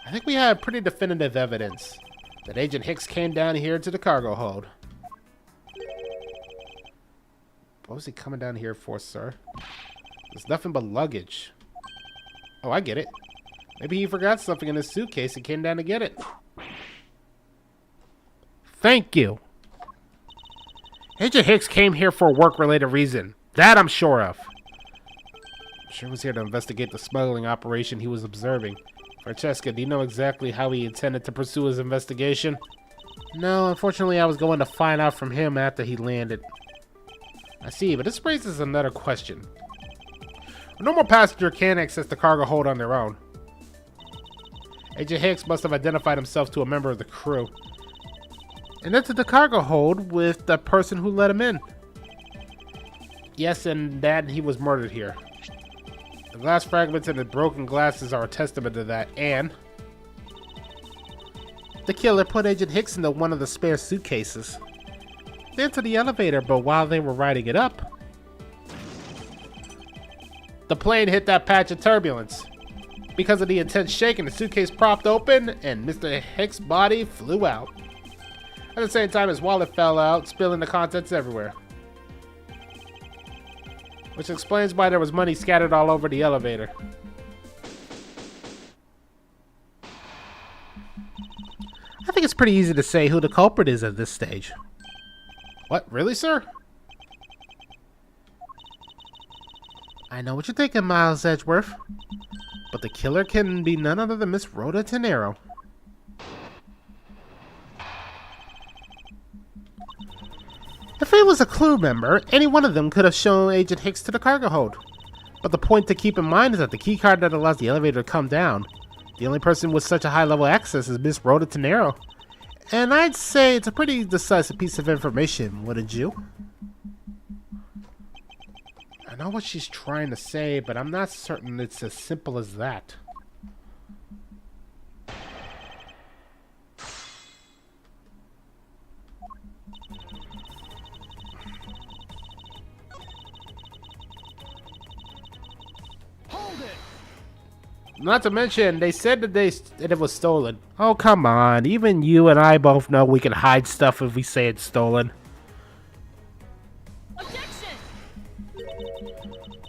I think we have pretty definitive evidence that Agent Hicks came down here to the cargo hold. What was he coming down here for, sir? There's nothing but luggage. Oh, I get it. Maybe he forgot something in his suitcase and came down to get it. Thank you. Agent Hicks came here for a work-related reason. That I'm sure of. Sure was here to investigate the smuggling operation he was observing. Francesca, do you know exactly how he intended to pursue his investigation? No, unfortunately I was going to find out from him after he landed. I see, but this raises another question. A normal passenger can't access the cargo hold on their own. Agent Hicks must have identified himself to a member of the crew. And entered the cargo hold with the person who let him in. Yes, and that he was murdered here. The glass fragments and the broken glasses are a testament to that, and the killer put Agent Hicks into one of the spare suitcases. They entered the elevator, but while they were riding it up, the plane hit that patch of turbulence. Because of the intense shaking, the suitcase propped open, and Mr. Hicks' body flew out. At the same time, his wallet fell out, spilling the contents everywhere. Which explains why there was money scattered all over the elevator. I think it's pretty easy to say who the culprit is at this stage. What? Really, sir? I know what you're thinking, Miles Edgeworth. But the killer can be none other than Miss Rhoda Tenero. If it was a clue member, any one of them could have shown Agent Hicks to the cargo hold. But the point to keep in mind is that the keycard that allows the elevator to come down, the only person with such a high level access is Miss Rhoda Tenero. And I'd say it's a pretty decisive piece of information, wouldn't you? I know what she's trying to say, but I'm not certain it's as simple as that. Hold it! Not to mention, they said that it was stolen. Oh, come on. Even you and I both know we can hide stuff if we say it's stolen. Objection!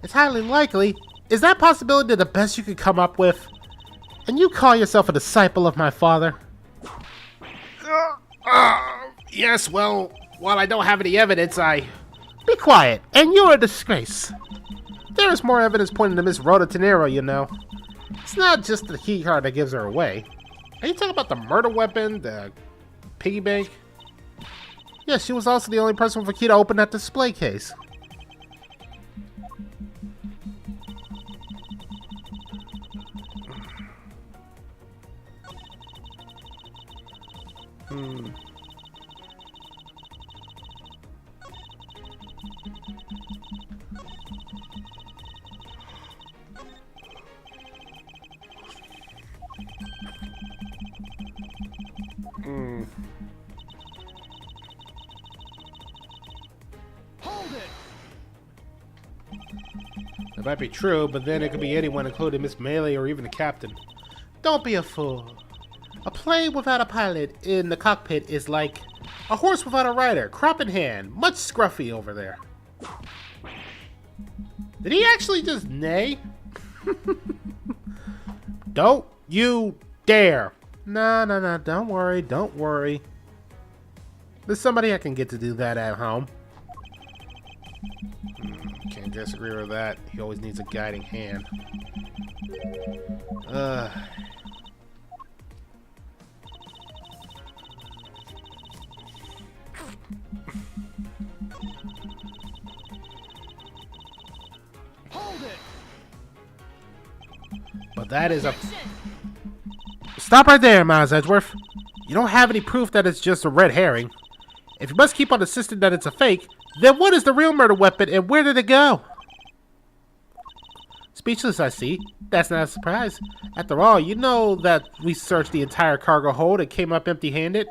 It's highly likely. Is that possibility the best you could come up with? And you call yourself a disciple of my father? Yes, well, while I don't have any evidence, I... Be quiet, and you're a disgrace. There is more evidence pointing to Miss Rhoda Tenero, you know. It's not just the key card that gives her away. Are you talking about the murder weapon, the piggy bank? Yeah, she was also the only person with a key to open that display case. Hold it! That might be true, but then it could be anyone, including Miss Melee or even the captain. Don't be a fool. A plane without a pilot in the cockpit is like a horse without a rider, crop in hand. Much scruffy over there. Did he actually just neigh? Don't you dare. No, don't worry. There's somebody I can get to do that at home. Can't disagree with that. He always needs a guiding hand. Hold it! But that is a... Objection! Stop right there, Miles Edgeworth. You don't have any proof that it's just a red herring. If you must keep on insisting that it's a fake, then what is the real murder weapon and where did it go? Speechless, I see. That's not a surprise. After all, you know that we searched the entire cargo hold and came up empty-handed.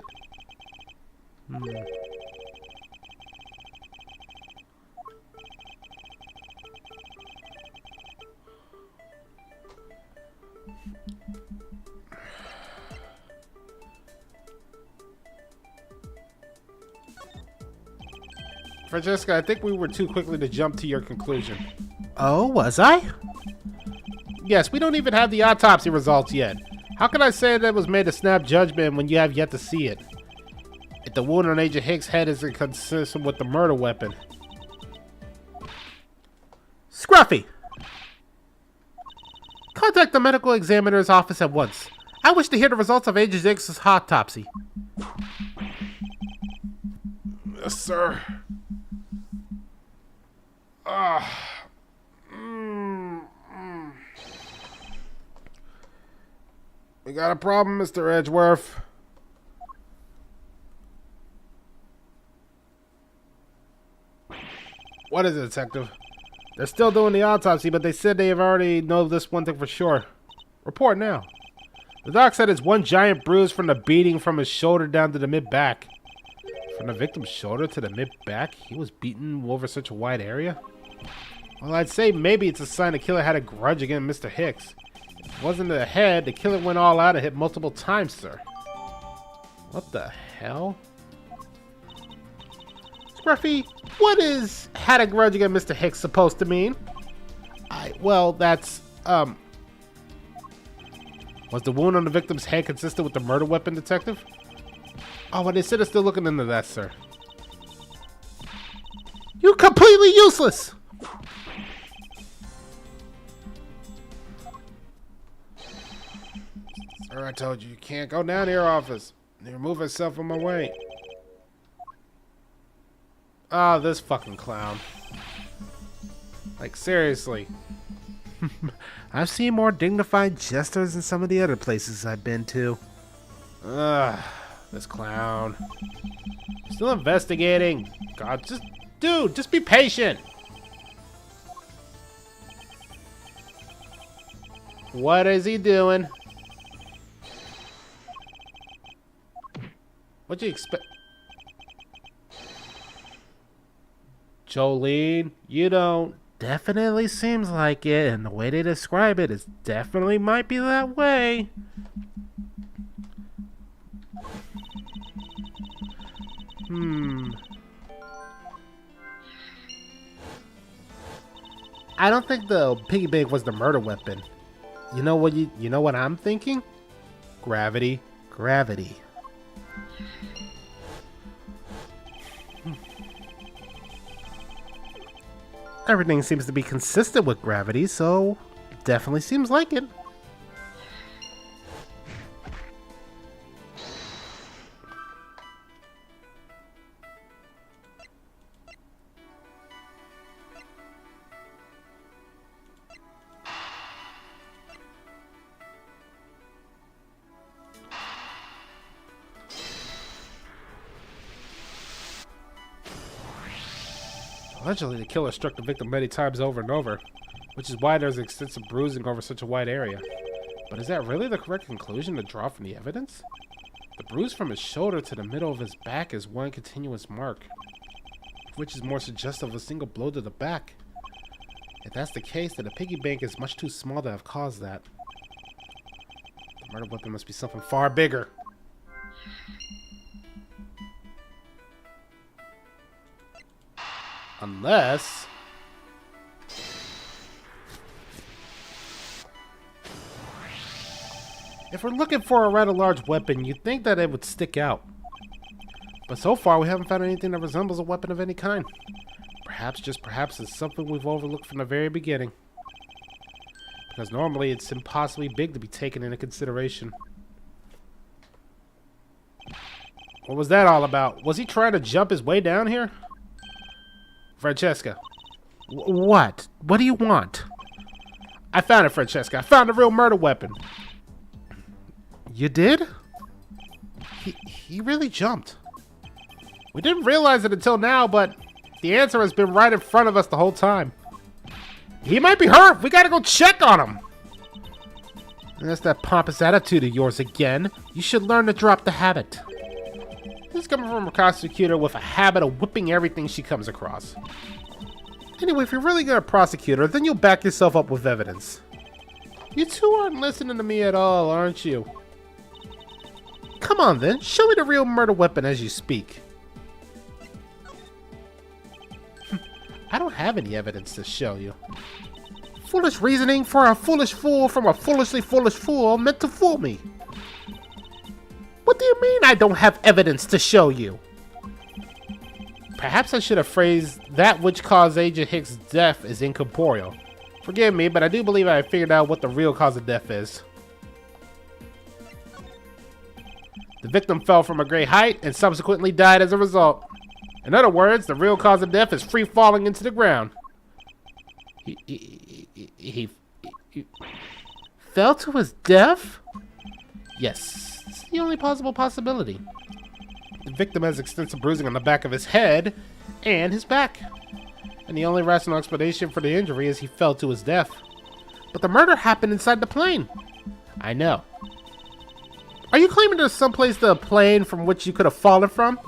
Francesca, I think we were too quickly to jump to your conclusion. Oh, was I? Yes, we don't even have the autopsy results yet. How can I say that was made a snap judgment when you have yet to see it? If the wound on Agent Hicks' head isn't consistent with the murder weapon. Scruffy! Contact the medical examiner's office at once. I wish to hear the results of Agent Hicks' autopsy. Yes, sir. We got a problem, Mr. Edgeworth. What is it, Detective? They're still doing the autopsy, but they said they have already know this one thing for sure. Report now. The doc said it's one giant bruise from the beating from his shoulder down to the mid-back. From the victim's shoulder to the mid-back? He was beaten over such a wide area? Well, I'd say maybe it's a sign the killer had a grudge against Mr. Hicks. If it wasn't the head, the killer went all out and hit multiple times, sir. What the hell? Scruffy, what is had a grudge against Mr. Hicks supposed to mean? Well, that's, was the wound on the victim's head consistent with the murder weapon, Detective? Oh, well, they said they're still looking into that, sir. You completely useless! Sir, I told you can't go down to your office. You remove yourself from my way. Ah, this fucking clown. Like, seriously. I've seen more dignified jesters in some of the other places I've been to. Ugh, this clown. Still investigating. God, dude, just be patient. What is he doing? What do you expect? Jolene, you don't. Definitely seems like it, and the way they describe it is definitely might be that way. I don't think the piggy bank was the murder weapon. You know what I'm thinking? Gravity. Everything seems to be consistent with gravity, so definitely seems like it. Allegedly, the killer struck the victim many times over and over, which is why there's extensive bruising over such a wide area. But is that really the correct conclusion to draw from the evidence? The bruise from his shoulder to the middle of his back is one continuous mark, which is more suggestive of a single blow to the back. If that's the case, then the piggy bank is much too small to have caused that. The murder weapon must be something far bigger. Unless... if we're looking for a rather large weapon, you'd think that it would stick out. But so far, we haven't found anything that resembles a weapon of any kind. Perhaps, just perhaps, it's something we've overlooked from the very beginning. Because normally, it's impossibly big to be taken into consideration. What was that all about? Was he trying to jump his way down here? Francesca. What? What do you want? I found it, Francesca. I found the real murder weapon. You did? He really jumped. We didn't realize it until now, but the answer has been right in front of us the whole time. He might be hurt. We gotta go check on him. And that's that pompous attitude of yours again. You should learn to drop the habit. This is coming from a prosecutor with a habit of whipping everything she comes across. Anyway, if you're really gonna prosecute her, then you'll back yourself up with evidence. You two aren't listening to me at all, aren't you? Come on then, show me the real murder weapon as you speak. I don't have any evidence to show you. Foolish reasoning for a foolish fool from a foolishly foolish fool meant to fool me. What do you mean I don't have evidence to show you? Perhaps I should have phrased that which caused Agent Hicks' death is incorporeal. Forgive me, but I do believe I have figured out what the real cause of death is. The victim fell from a great height and subsequently died as a result. In other words, the real cause of death is free falling into the ground. He fell to his death? Yes, it's the only possible possibility. The victim has extensive bruising on the back of his head and his back. And the only rational explanation for the injury is he fell to his death. But the murder happened inside the plane. I know. Are you claiming there's someplace the plane from which you could have fallen from?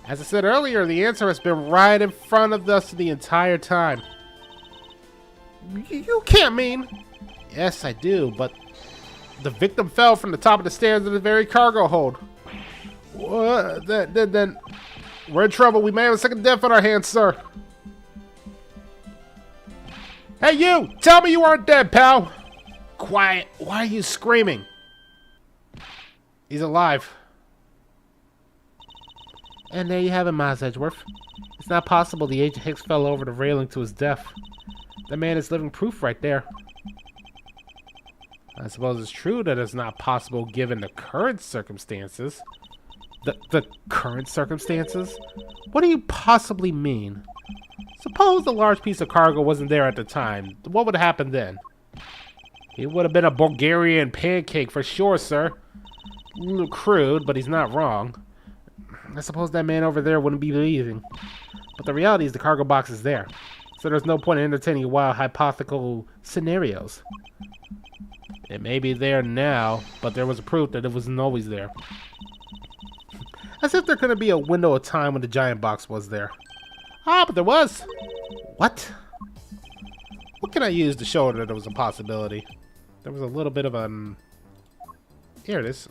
As I said earlier, the answer has been right in front of us the entire time. You can't mean... Yes, I do, but the victim fell from the top of the stairs of the very cargo hold. What? Then we're in trouble. We may have a second death on our hands, sir. Hey, you! Tell me you aren't dead, pal! Quiet. Why are you screaming? He's alive. And there you have it, Miles Edgeworth. It's not possible the Agent Hicks fell over the railing to his death. That man is living proof right there. I suppose it's true that it's not possible given the current circumstances. The current circumstances? What do you possibly mean? Suppose the large piece of cargo wasn't there at the time. What would happen then? It would have been a Bulgarian pancake for sure, sir. A little crude, but he's not wrong. I suppose that man over there wouldn't be leaving. But the reality is the cargo box is there. So there's no point in entertaining wild hypothetical scenarios. It may be there now, but there was proof that it wasn't always there. As if there couldn't be a window of time when the giant box was there. Ah, but there was. What? What can I use to show that there was a possibility? There was a little bit of an... Here it is.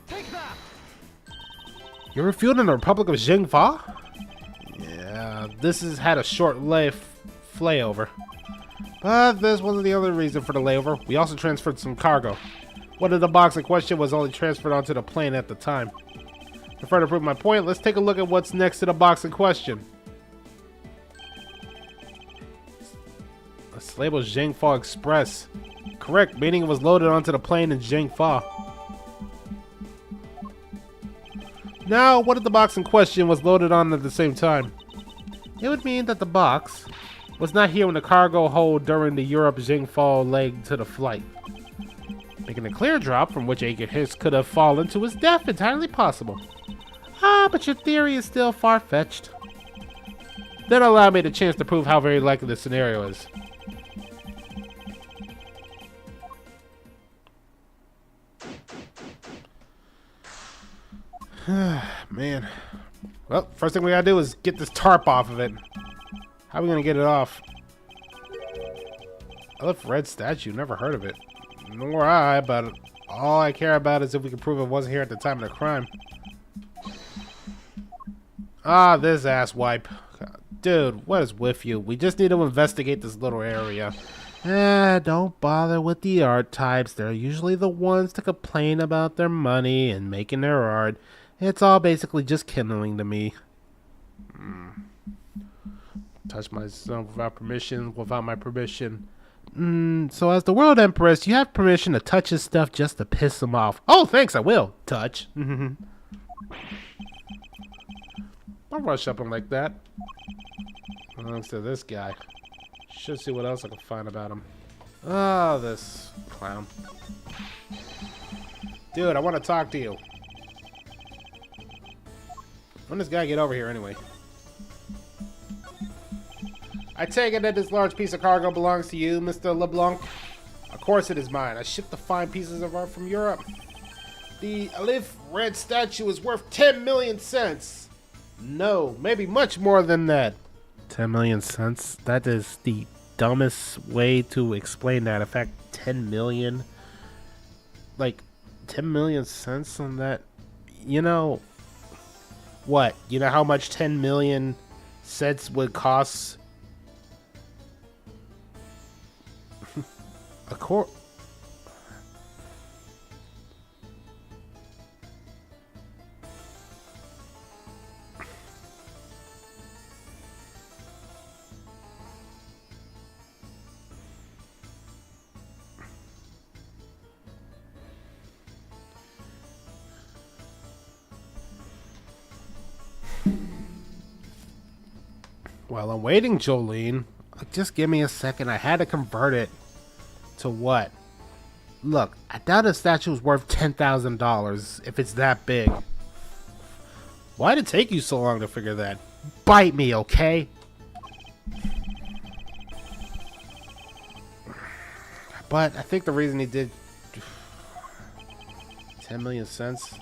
Take that! You're refueling the Republic of Jingfa? Yeah, this has had a short layover. But this wasn't the only reason for the layover. We also transferred some cargo. One of the box in question was only transferred onto the plane at the time. To further prove my point, let's take a look at what's next to the box in question. It's labeled Jingfa Express. Correct, meaning it was loaded onto the plane in Jingfa. Now, what if the box in question was loaded on at the same time? It would mean that the box was not here in the cargo hold during the Europe-Jingfa leg to the flight. Making a clear drop from which Agent Hicks could have fallen to his death entirely possible. Ah, but your theory is still far-fetched. Then allow me the chance to prove how very likely this scenario is. Man. Well, first thing we gotta do is get this tarp off of it. How are we gonna get it off? I left red statue, never heard of it. Nor I, but all I care about is if we can prove it wasn't here at the time of the crime. Ah, this asswipe. Dude, what is with you? We just need to investigate this little area. Don't bother with the art types. They're usually the ones to complain about their money and making their art. It's all basically just kindling to me. Touch myself without permission, without my permission. So as the World Empress, you have permission to touch his stuff just to piss him off. Oh, thanks, I will. Touch. I'll rush up him like that. Thanks to this guy. Should see what else I can find about him. Oh, this clown. Dude, I want to talk to you. When does this guy get over here anyway? I take it that this large piece of cargo belongs to you, Mr. LeBlanc? Of course it is mine. I shipped the fine pieces of art from Europe. The Alif red statue is worth 10 million cents. No, maybe much more than that. 10 million cents? That is the dumbest way to explain that. In fact, 10 million? Like, 10 million cents on that? You know, what? You know how much 10 million cents would cost? A quart. While I'm waiting, Jolene, just give me a second. I had to convert it. To what? Look, I doubt a statue is worth $10,000 if it's that big. Why did it take you so long to figure that? Bite me, okay? But I think the reason he did 10 million cents.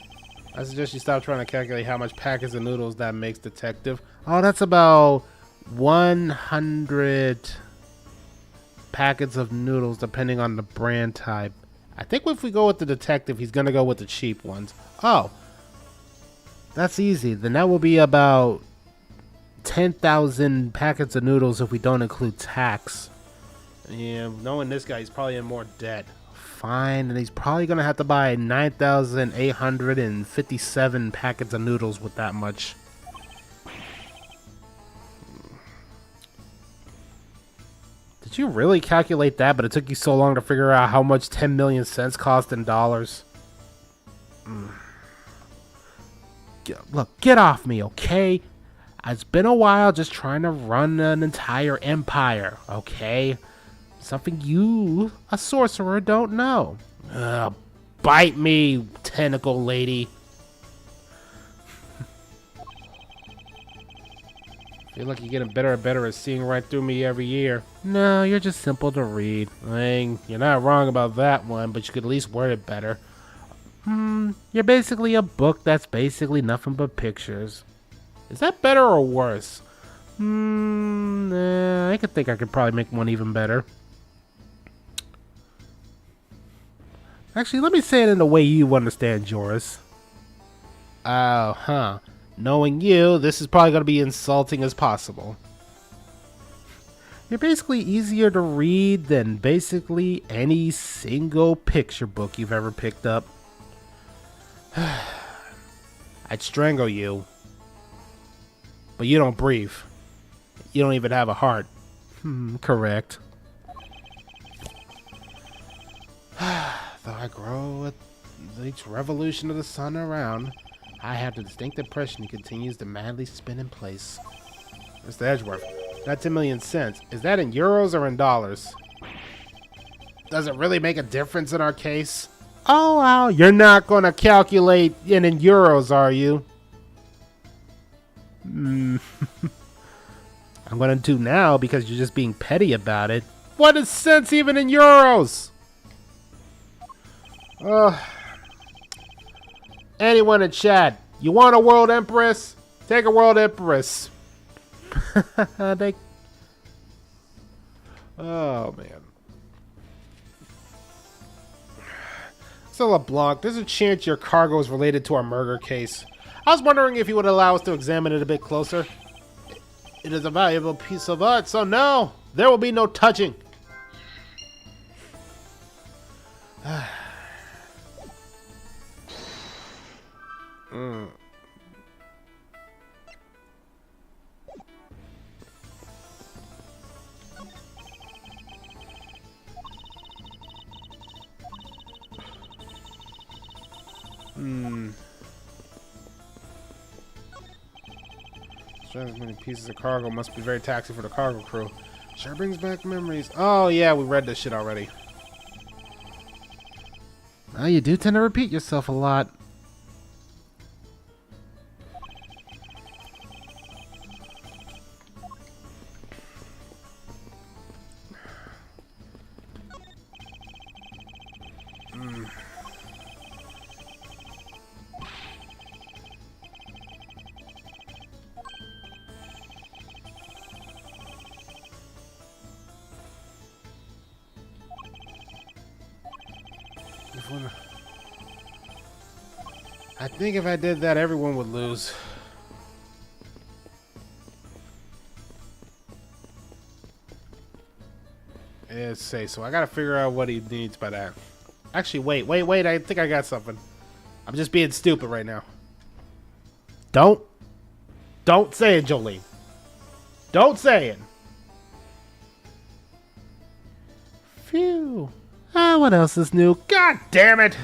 I suggest you stop trying to calculate how much packets of noodles that makes, detective. Oh, that's about 100 packets of noodles depending on the brand type. I think if we go with the detective, he's gonna go with the cheap ones. Oh, that's easy. Then that will be about 10,000 packets of noodles if we don't include tax. Yeah, knowing this guy, he's probably in more debt. fine, and he's probably gonna have to buy 9,857 packets of noodles with that much. Did you really calculate that, but it took you so long to figure out how much 10 million cents cost in dollars? Look, get off me, okay? It's been a while just trying to run an entire empire, okay? Something you, a sorcerer, don't know. Bite me, tentacle lady. Feel like you're getting better and better at seeing right through me every year. No, you're just simple to read. I mean, you're not wrong about that one, but you could at least word it better. You're basically a book that's basically nothing but pictures. Is that better or worse? I could probably make one even better. Actually, let me say it in the way you understand, Joruis. Oh, huh. Knowing you, this is probably going to be insulting as possible. You're basically easier to read than basically any single picture book you've ever picked up. I'd strangle you. But you don't breathe. You don't even have a heart. Correct. Though I grow with each revolution of the sun around, I have the distinct impression he continues to madly spin in place. Mr. Edgeworth, not 10 million cents. Is that in euros or in dollars? Does it really make a difference in our case? Oh, wow. You're not going to calculate in euros, are you? I'm going to now because you're just being petty about it. What is cents even in euros? Anyone in chat, you want a world empress? Take a world empress. Oh, man. So LeBlanc, there's a chance your cargo is related to our murder case. I was wondering if you would allow us to examine it a bit closer. It is a valuable piece of art, so no, there will be no touching. As many pieces of cargo must be very taxing for the cargo crew. Sure brings back memories. Oh yeah, we read this shit already. Well, you do tend to repeat yourself a lot. I think if I did that, everyone would lose. Let's say so. I gotta figure out what he needs by that. Actually, wait. I think I got something. I'm just being stupid right now. Don't say it, Jolene. Don't say it. Phew. What else is new? God damn it!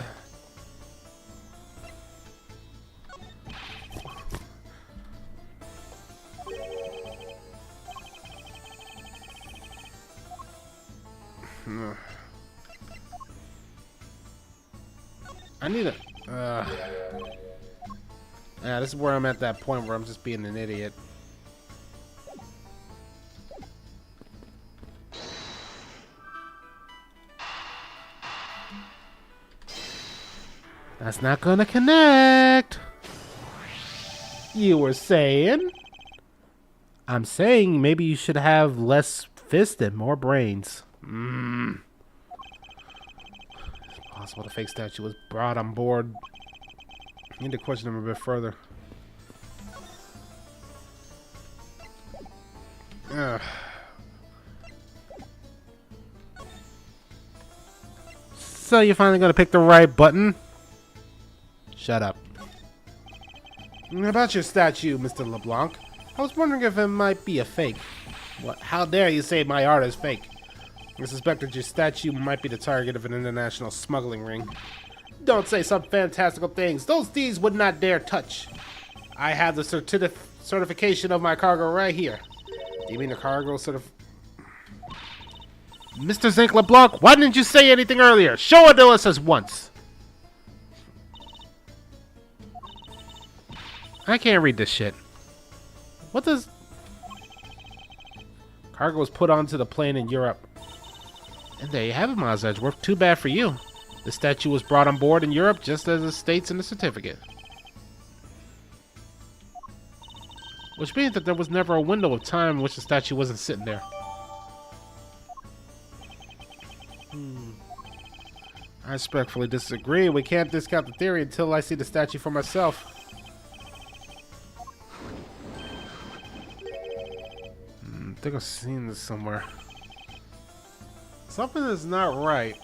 I need a... Yeah, this is where I'm at that point where I'm just being an idiot. That's not gonna connect. You were saying? I'm saying maybe you should have less fists and more brains. It's possible the fake statue was brought on board. I need to question him a bit further. So you're finally gonna pick the right button? Shut up. About your statue, Mr. LeBlanc, I was wondering if it might be a fake. What? How dare you say my art is fake? I suspect that your statue might be the target of an international smuggling ring. Don't say some fantastical things. Those thieves would not dare touch. I have the certification of my cargo right here. Do you mean the cargo Mr. Zinc LeBlanc, why didn't you say anything earlier? Show it to us as once. I can't read this shit. What does... Cargo was put onto the plane in Europe. And there you have it, Miles Edgeworth. Too bad for you. The statue was brought on board in Europe just as it states in the certificate. Which means that there was never a window of time in which the statue wasn't sitting there. I respectfully disagree. We can't discount the theory until I see the statue for myself. I think I've seen this somewhere. Something is not right.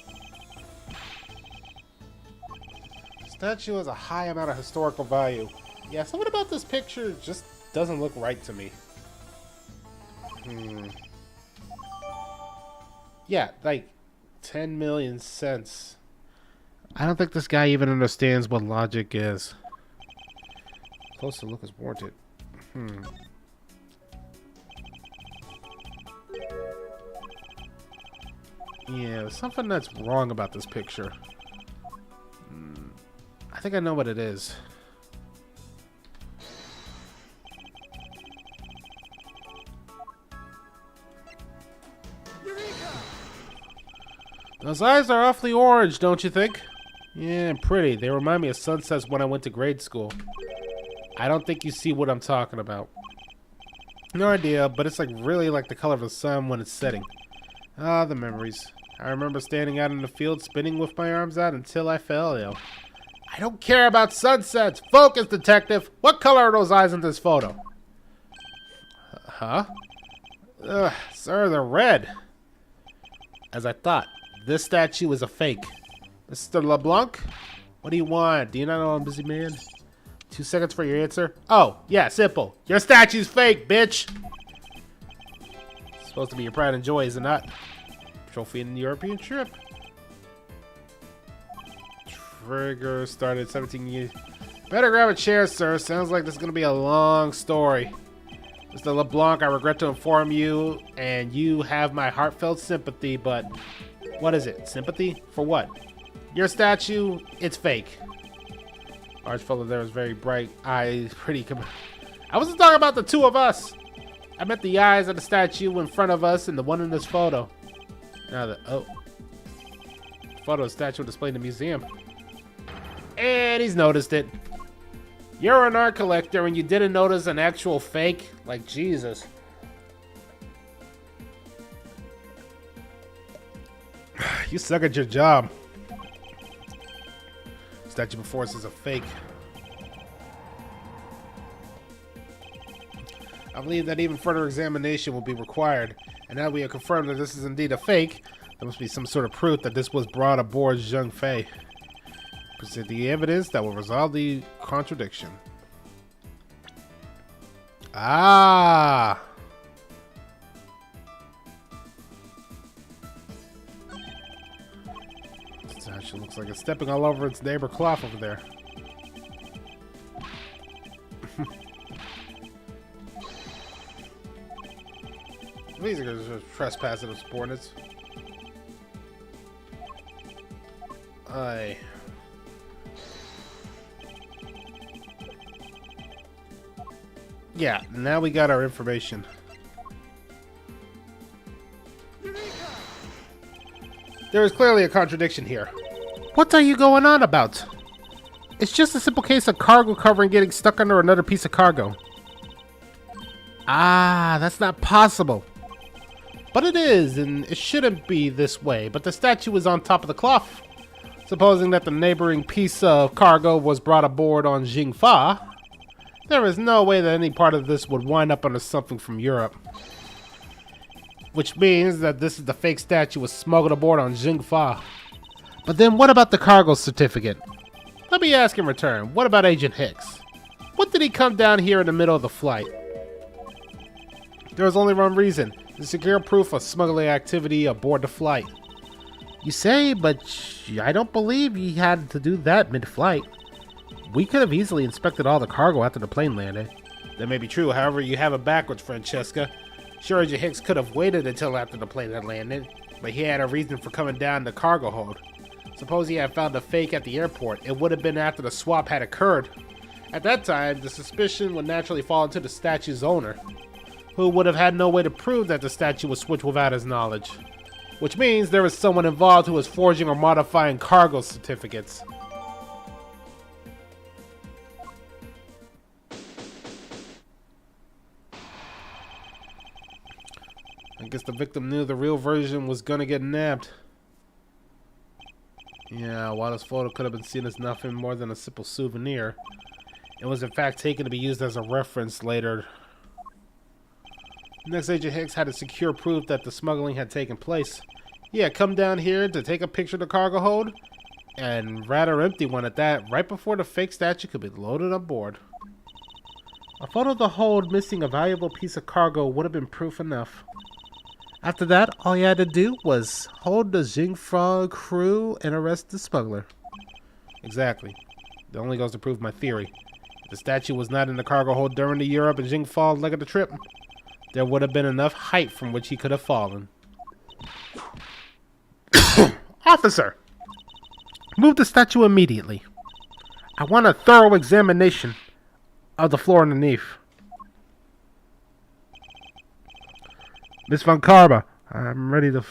The statue has a high amount of historical value. Yeah, something about this picture just doesn't look right to me. Yeah, like 10 million cents. I don't think this guy even understands what logic is. Closer look is warranted. Yeah, there's something that's wrong about this picture. I think I know what it is. Those eyes are awfully orange, don't you think? Yeah, pretty. They remind me of sunsets when I went to grade school. I don't think you see what I'm talking about. No idea, but it's like really like the color of the sun when it's setting. Ah, the memories. I remember standing out in the field spinning with my arms out until I fell ill. I don't care about sunsets! Focus, detective! What color are those eyes in this photo? Huh? Ugh, sir, they're red. As I thought, this statue is a fake. Mr. LeBlanc? What do you want? Do you not know I'm a busy man? 2 seconds for your answer? Oh, yeah, simple. Your statue's fake, bitch! It's supposed to be your pride and joy, is it not? Trophy in the European trip. Trigger started 17 years. Better grab a chair, sir. Sounds like this is going to be a long story. Mr. LeBlanc, I regret to inform you, and you have my heartfelt sympathy, but what is it? Sympathy? For what? Your statue, it's fake. Large fellow there was very bright eyes, I wasn't talking about the two of us. I meant the eyes of the statue in front of us and the one in this photo. Now the photo of statue displayed in the museum. And he's noticed it. You're an art collector and you didn't notice an actual fake? Like, Jesus. You suck at your job. Statue before us is a fake. I believe that even further examination will be required. And now we have confirmed that this is indeed a fake, there must be some sort of proof that this was brought aboard Zheng Fei. Present the evidence that will resolve the contradiction. Ah! This actually looks like it's stepping all over its neighbor cloth over there. These are just trespassing of subordinates. Yeah, now we got our information. There is clearly a contradiction here. What are you going on about? It's just a simple case of cargo covering getting stuck under another piece of cargo. Ah, that's not possible. But it is, and it shouldn't be this way, but the statue is on top of the cloth. Supposing that the neighboring piece of cargo was brought aboard on Jingfa, there is no way that any part of this would wind up under something from Europe. Which means that this is the fake statue was smuggled aboard on Jingfa. But then what about the cargo certificate? Let me ask in return, what about Agent Hicks? What did he come down here in the middle of the flight? There was only one reason, to secure proof of smuggling activity aboard the flight. You say, but I don't believe he had to do that mid-flight. We could have easily inspected all the cargo after the plane landed. That may be true, however, you have it backwards, Francesca. Sure, Agent Hicks could have waited until after the plane had landed, but he had a reason for coming down the cargo hold. Suppose he had found a fake at the airport, it would have been after the swap had occurred. At that time, the suspicion would naturally fall into the statue's owner, who would have had no way to prove that the statue was switched without his knowledge. Which means there was someone involved who was forging or modifying cargo certificates. I guess the victim knew the real version was gonna get nabbed. Yeah, while this photo could have been seen as nothing more than a simple souvenir, it was in fact taken to be used as a reference later. Next, Agent Hicks had to secure proof that the smuggling had taken place. He had come down here to take a picture of the cargo hold, and rather empty one at that, right before the fake statue could be loaded on board. A photo of the hold missing a valuable piece of cargo would have been proof enough. After that, all he had to do was hold the Jingfa crew and arrest the smuggler. Exactly. That only goes to prove my theory. If the statue was not in the cargo hold during the Europe and Jingfa leg of the trip, there would have been enough height from which he could have fallen. Officer! Move the statue immediately. I want a thorough examination of the floor underneath. Miss Von Karma, I'm ready to...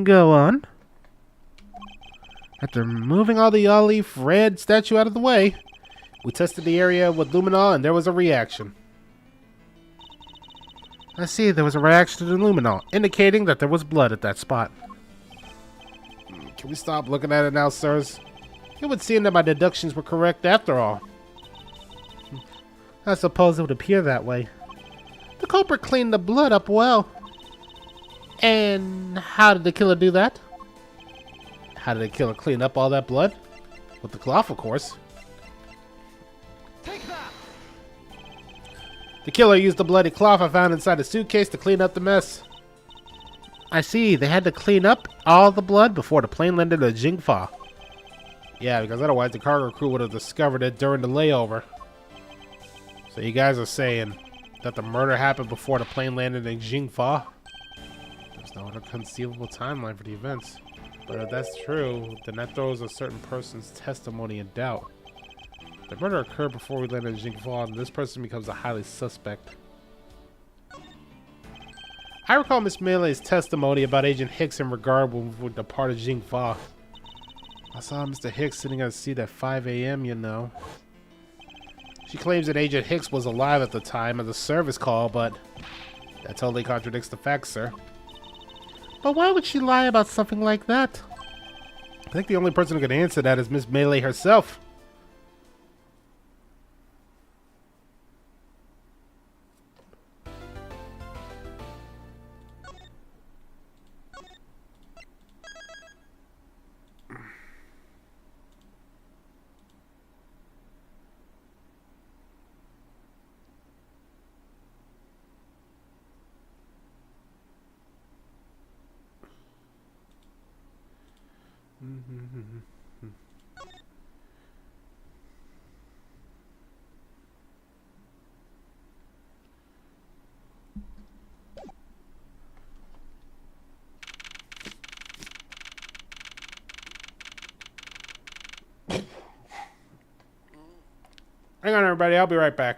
Go on. After moving all the olive red statue out of the way, we tested the area with luminol and there was a reaction. I see, there was a reaction to the luminol, indicating that there was blood at that spot. Can we stop looking at it now, sirs? It would seem that my deductions were correct after all. I suppose it would appear that way. The culprit cleaned the blood up well. And how did the killer do that? How did the killer clean up all that blood? With the cloth, of course. Take that! The killer used the bloody cloth I found inside the suitcase to clean up the mess. I see, they had to clean up all the blood before the plane landed at Jingfa. Yeah, because otherwise the cargo crew would have discovered it during the layover. So you guys are saying that the murder happened before the plane landed in Jingfa? There's no other conceivable timeline for the events. But if that's true, then that throws a certain person's testimony in doubt. The murder occurred before we landed in Jingfa, and this person becomes a highly suspect. I recall Miss Melee's testimony about Agent Hicks in regard when we departed Jingfa. I saw Mr. Hicks sitting at a seat at 5 a.m., you know. She claims that Agent Hicks was alive at the time of the service call, but that totally contradicts the facts, sir. But why would she lie about something like that? I think the only person who could answer that is Miss Melee herself. Hang on, everybody. I'll be right back.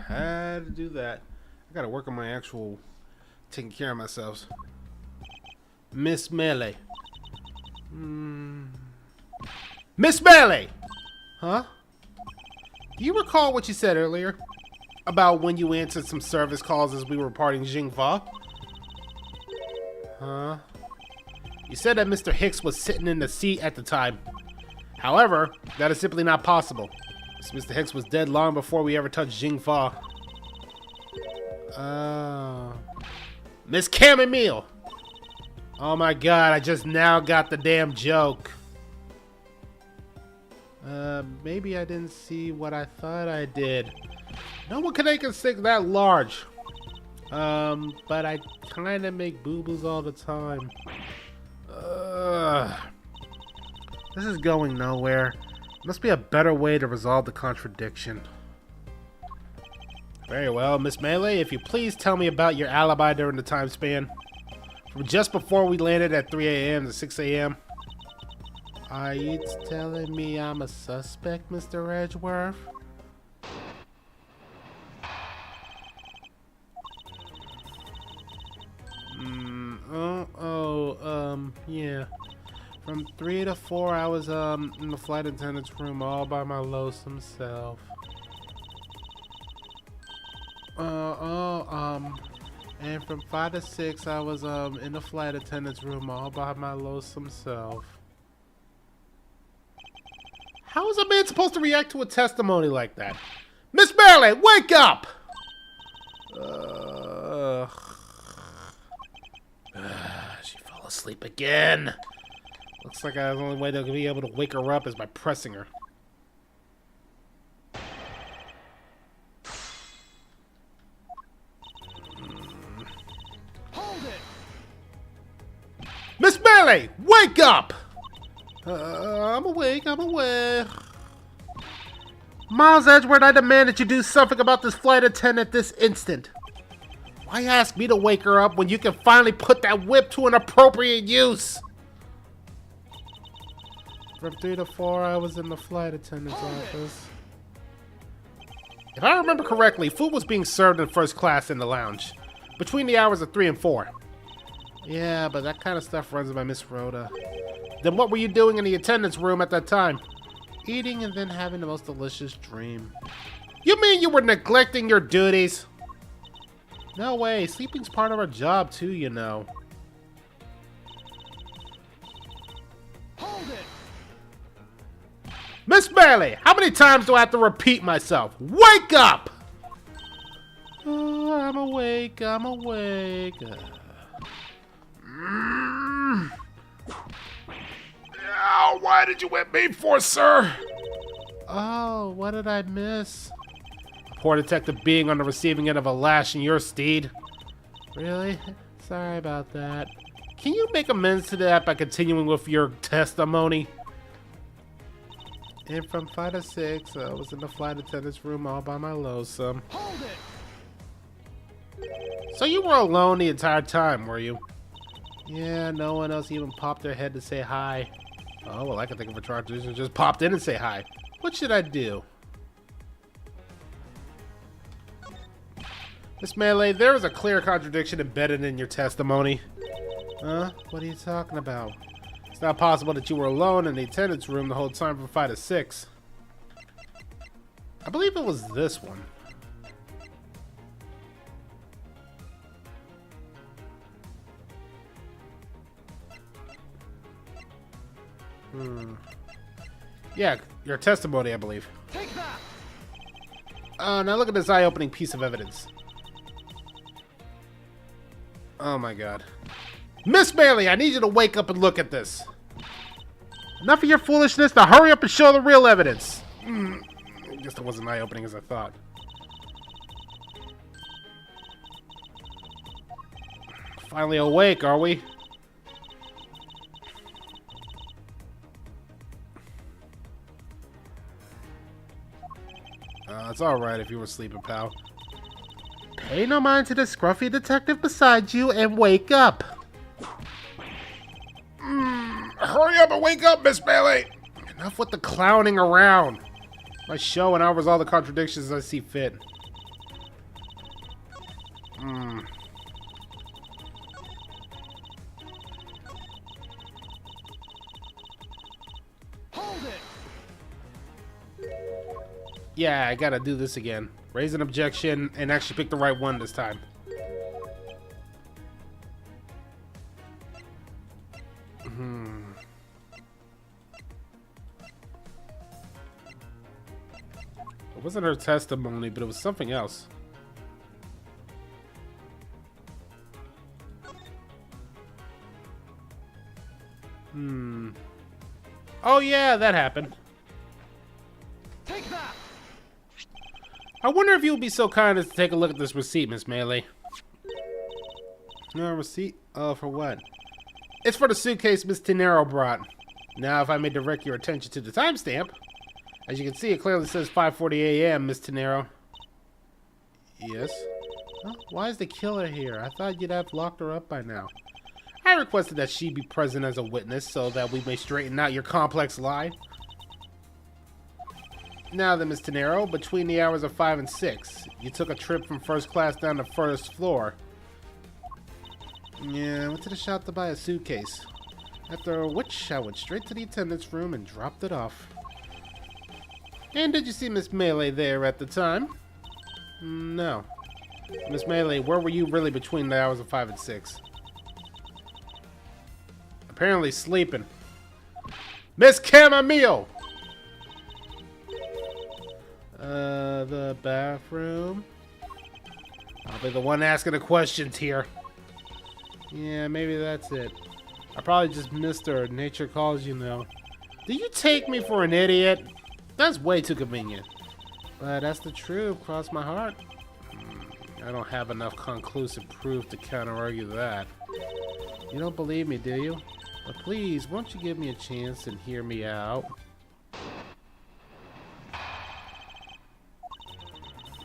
Had to do that. I gotta work on my actual taking care of myself. Miss Melee. Miss Melee! Huh? Do you recall what you said earlier? About when you answered some service calls as we were parting Jingfa? Huh? You said that Mr. Hicks was sitting in the seat at the time. However, that is simply not possible. Mr. Hicks was dead long before we ever touched Jingfa. Miss Chamomile! Oh my god, I just now got the damn joke. Maybe I didn't see what I thought I did. No one can make a stick that large. But I kinda make boo-boos all the time. This is going nowhere. Must be a better way to resolve the contradiction. Very well, Miss Melee, if you please tell me about your alibi during the time span. From just before we landed at 3 a.m. to 6 a.m. Are you telling me I'm a suspect, Mr. Edgeworth? Yeah. From 3 to 4, I was, in the flight attendant's room all by my lonesome self. And from 5 to 6, I was, in the flight attendant's room all by my lonesome self. How is a man supposed to react to a testimony like that? Miss Marilyn, wake up! She fell asleep again. Looks like the only way they'll be able to wake her up is by pressing her. Hold it! Miss Melee, wake up! I'm awake, I'm awake. Miles Edgeworth, I demand that you do something about this flight attendant this instant. Why ask me to wake her up when you can finally put that whip to an appropriate use? From 3 to 4, I was in the flight attendant's office. If I remember correctly, food was being served in first class in the lounge, between the hours of 3 and 4. Yeah, but that kind of stuff runs by Miss Rhoda. Then what were you doing in the attendance room at that time? Eating and then having the most delicious dream. You mean you were neglecting your duties? No way, sleeping's part of our job too, you know. Hold it! Miss Bailey, how many times do I have to repeat myself? Wake up! Oh, I'm awake, I'm awake. Ow, why did you whip me for, sir? Oh, what did I miss? A poor detective being on the receiving end of a lash in your steed. Really? Sorry about that. Can you make amends to that by continuing with your testimony? And from 5 to 6, I was in the flight attendant's room all by my lonesome. Hold it! So you were alone the entire time, were you? Yeah, no one else even popped their head to say hi. Oh, well, I can think of a character who just popped in and say hi. What should I do? Miss Melee, there is a clear contradiction embedded in your testimony. Huh? What are you talking about? It's not possible that you were alone in the attendance room the whole time from 5 to 6. I believe it was this one. Yeah, your testimony, I believe. Take that! Now look at this eye-opening piece of evidence. Oh my god. Miss Bailey, I need you to wake up and look at this. Enough of your foolishness, now hurry up and show the real evidence. I guess that wasn't eye-opening as I thought. Finally awake, are we? It's alright if you were sleeping, pal. Pay no mind to the scruffy detective beside you and wake up. Hurry up and wake up, Miss Bailey. Enough with the clowning around. My show and I'll resolve the contradictions as I see fit. Hold it. Yeah, I gotta do this again. Raise an objection and actually pick the right one this time. It wasn't her testimony, but it was something else. Oh yeah, that happened. Take that. I wonder if you'll be so kind as to take a look at this receipt, Miss Melee. No receipt? Oh, for what? It's for the suitcase Miss Tenero brought. Now, if I may direct your attention to the timestamp. As you can see, it clearly says 5:40 a.m., Miss Tenero. Yes? Huh? Why is the killer here? I thought you'd have locked her up by now. I requested that she be present as a witness so that we may straighten out your complex lie. Now then, Miss Tenero, between the hours of 5 and 6, you took a trip from first class down to first floor. Yeah, I went to the shop to buy a suitcase. After which, I went straight to the attendant's room and dropped it off. And did you see Miss Melee there at the time? No. Miss Melee, where were you really between the hours of 5 and 6? Apparently sleeping. Miss Chamomile! The bathroom? I'll be the one asking the questions here. Yeah, maybe that's it. I probably just missed her. Nature calls, you know. Do you take me for an idiot? That's way too convenient. But that's the truth, cross my heart. I don't have enough conclusive proof to counter-argue that. You don't believe me, do you? But please, won't you give me a chance and hear me out?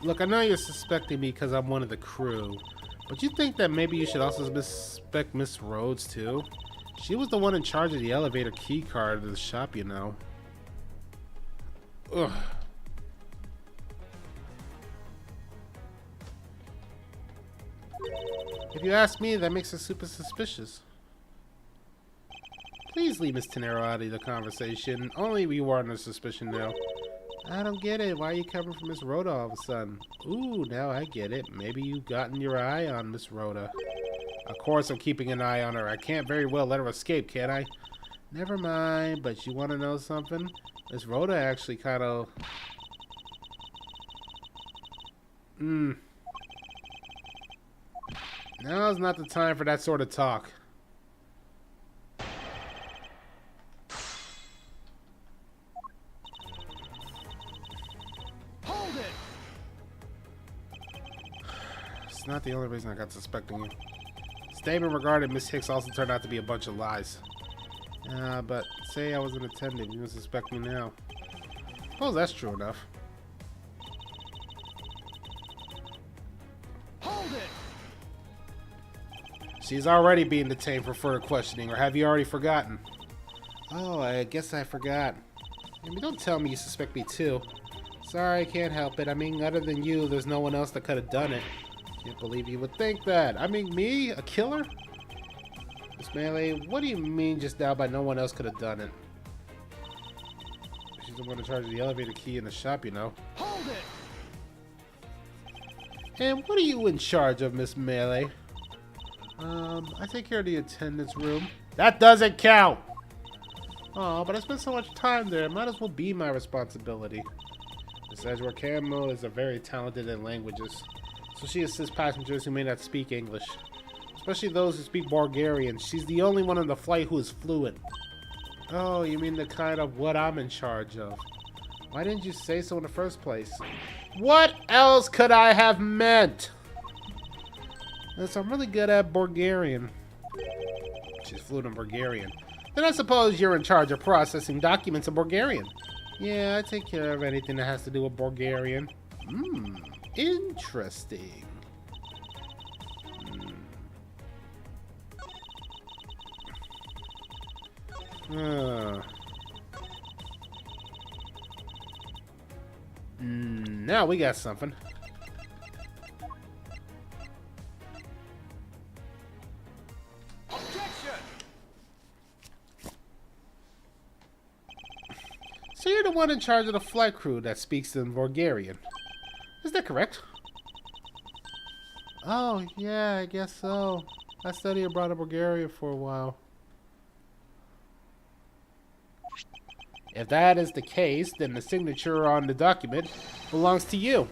Look, I know you're suspecting me because I'm one of the crew. But you think that maybe you should also suspect Miss Rhodes, too? She was the one in charge of the elevator key card of the shop, you know. Ugh. If you ask me, that makes us super suspicious. Please leave Miss Tenero out of the conversation. Only you are under suspicion now. I don't get it. Why are you covering for Miss Rhoda all of a sudden? Ooh, now I get it. Maybe you've gotten your eye on Miss Rhoda. Of course I'm keeping an eye on her. I can't very well let her escape, can I? Never mind, but you want to know something? Miss Rhoda actually kind of... Now's not the time for that sort of talk. Hold it. It's not the only reason I got suspecting you. Statement regarding Miss Hicks also turned out to be a bunch of lies. But say I was an attendant, you would suspect me now. Suppose that's true enough. Hold it. She's already being detained for further questioning, or have you already forgotten? Oh, I guess I forgot. I mean, don't tell me you suspect me too. Sorry, I can't help it. I mean, other than you, there's no one else that could have done it. Can't believe you would think that. I mean, me? A killer? Miss Melee, what do you mean just now by no one else could have done it? She's the one in charge of the elevator key in the shop, you know. Hold it. And what are you in charge of, Miss Melee? I take care of the attendance room. That doesn't count! Oh, but I spent so much time there, it might as well be my responsibility. Miss Edgeworth Campbell is very talented in languages, so she assists passengers who may not speak English. Especially those who speak Bulgarian. She's the only one on the flight who is fluent. Oh, you mean the kind of what I'm in charge of. Why didn't you say so in the first place? What else could I have meant? Yes, I'm really good at Bulgarian. She's fluent in Bulgarian. Then I suppose you're in charge of processing documents in Bulgarian. Yeah, I take care of anything that has to do with Bulgarian. Interesting. Now we got something. the one in charge of the flight crew that speaks in Bulgarian. Is that correct? Oh, yeah, I guess so. I studied abroad in Bulgaria for a while. If that is the case, then the signature on the document belongs to you.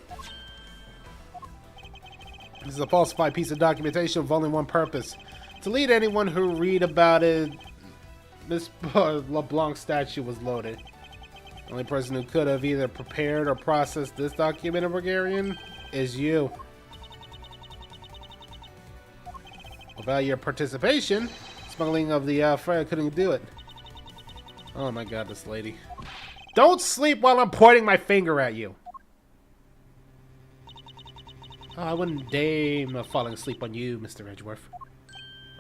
This is a falsified piece of documentation with only one purpose: to lead anyone who read about it. This LeBlanc statue was loaded. The only person who could have either prepared or processed this document in Bulgarian is you. Without your participation, smuggling of the Freya couldn't do it. Oh my god, this lady. Don't sleep while I'm pointing my finger at you! Oh, I wouldn't deign falling asleep on you, Mr. Edgeworth.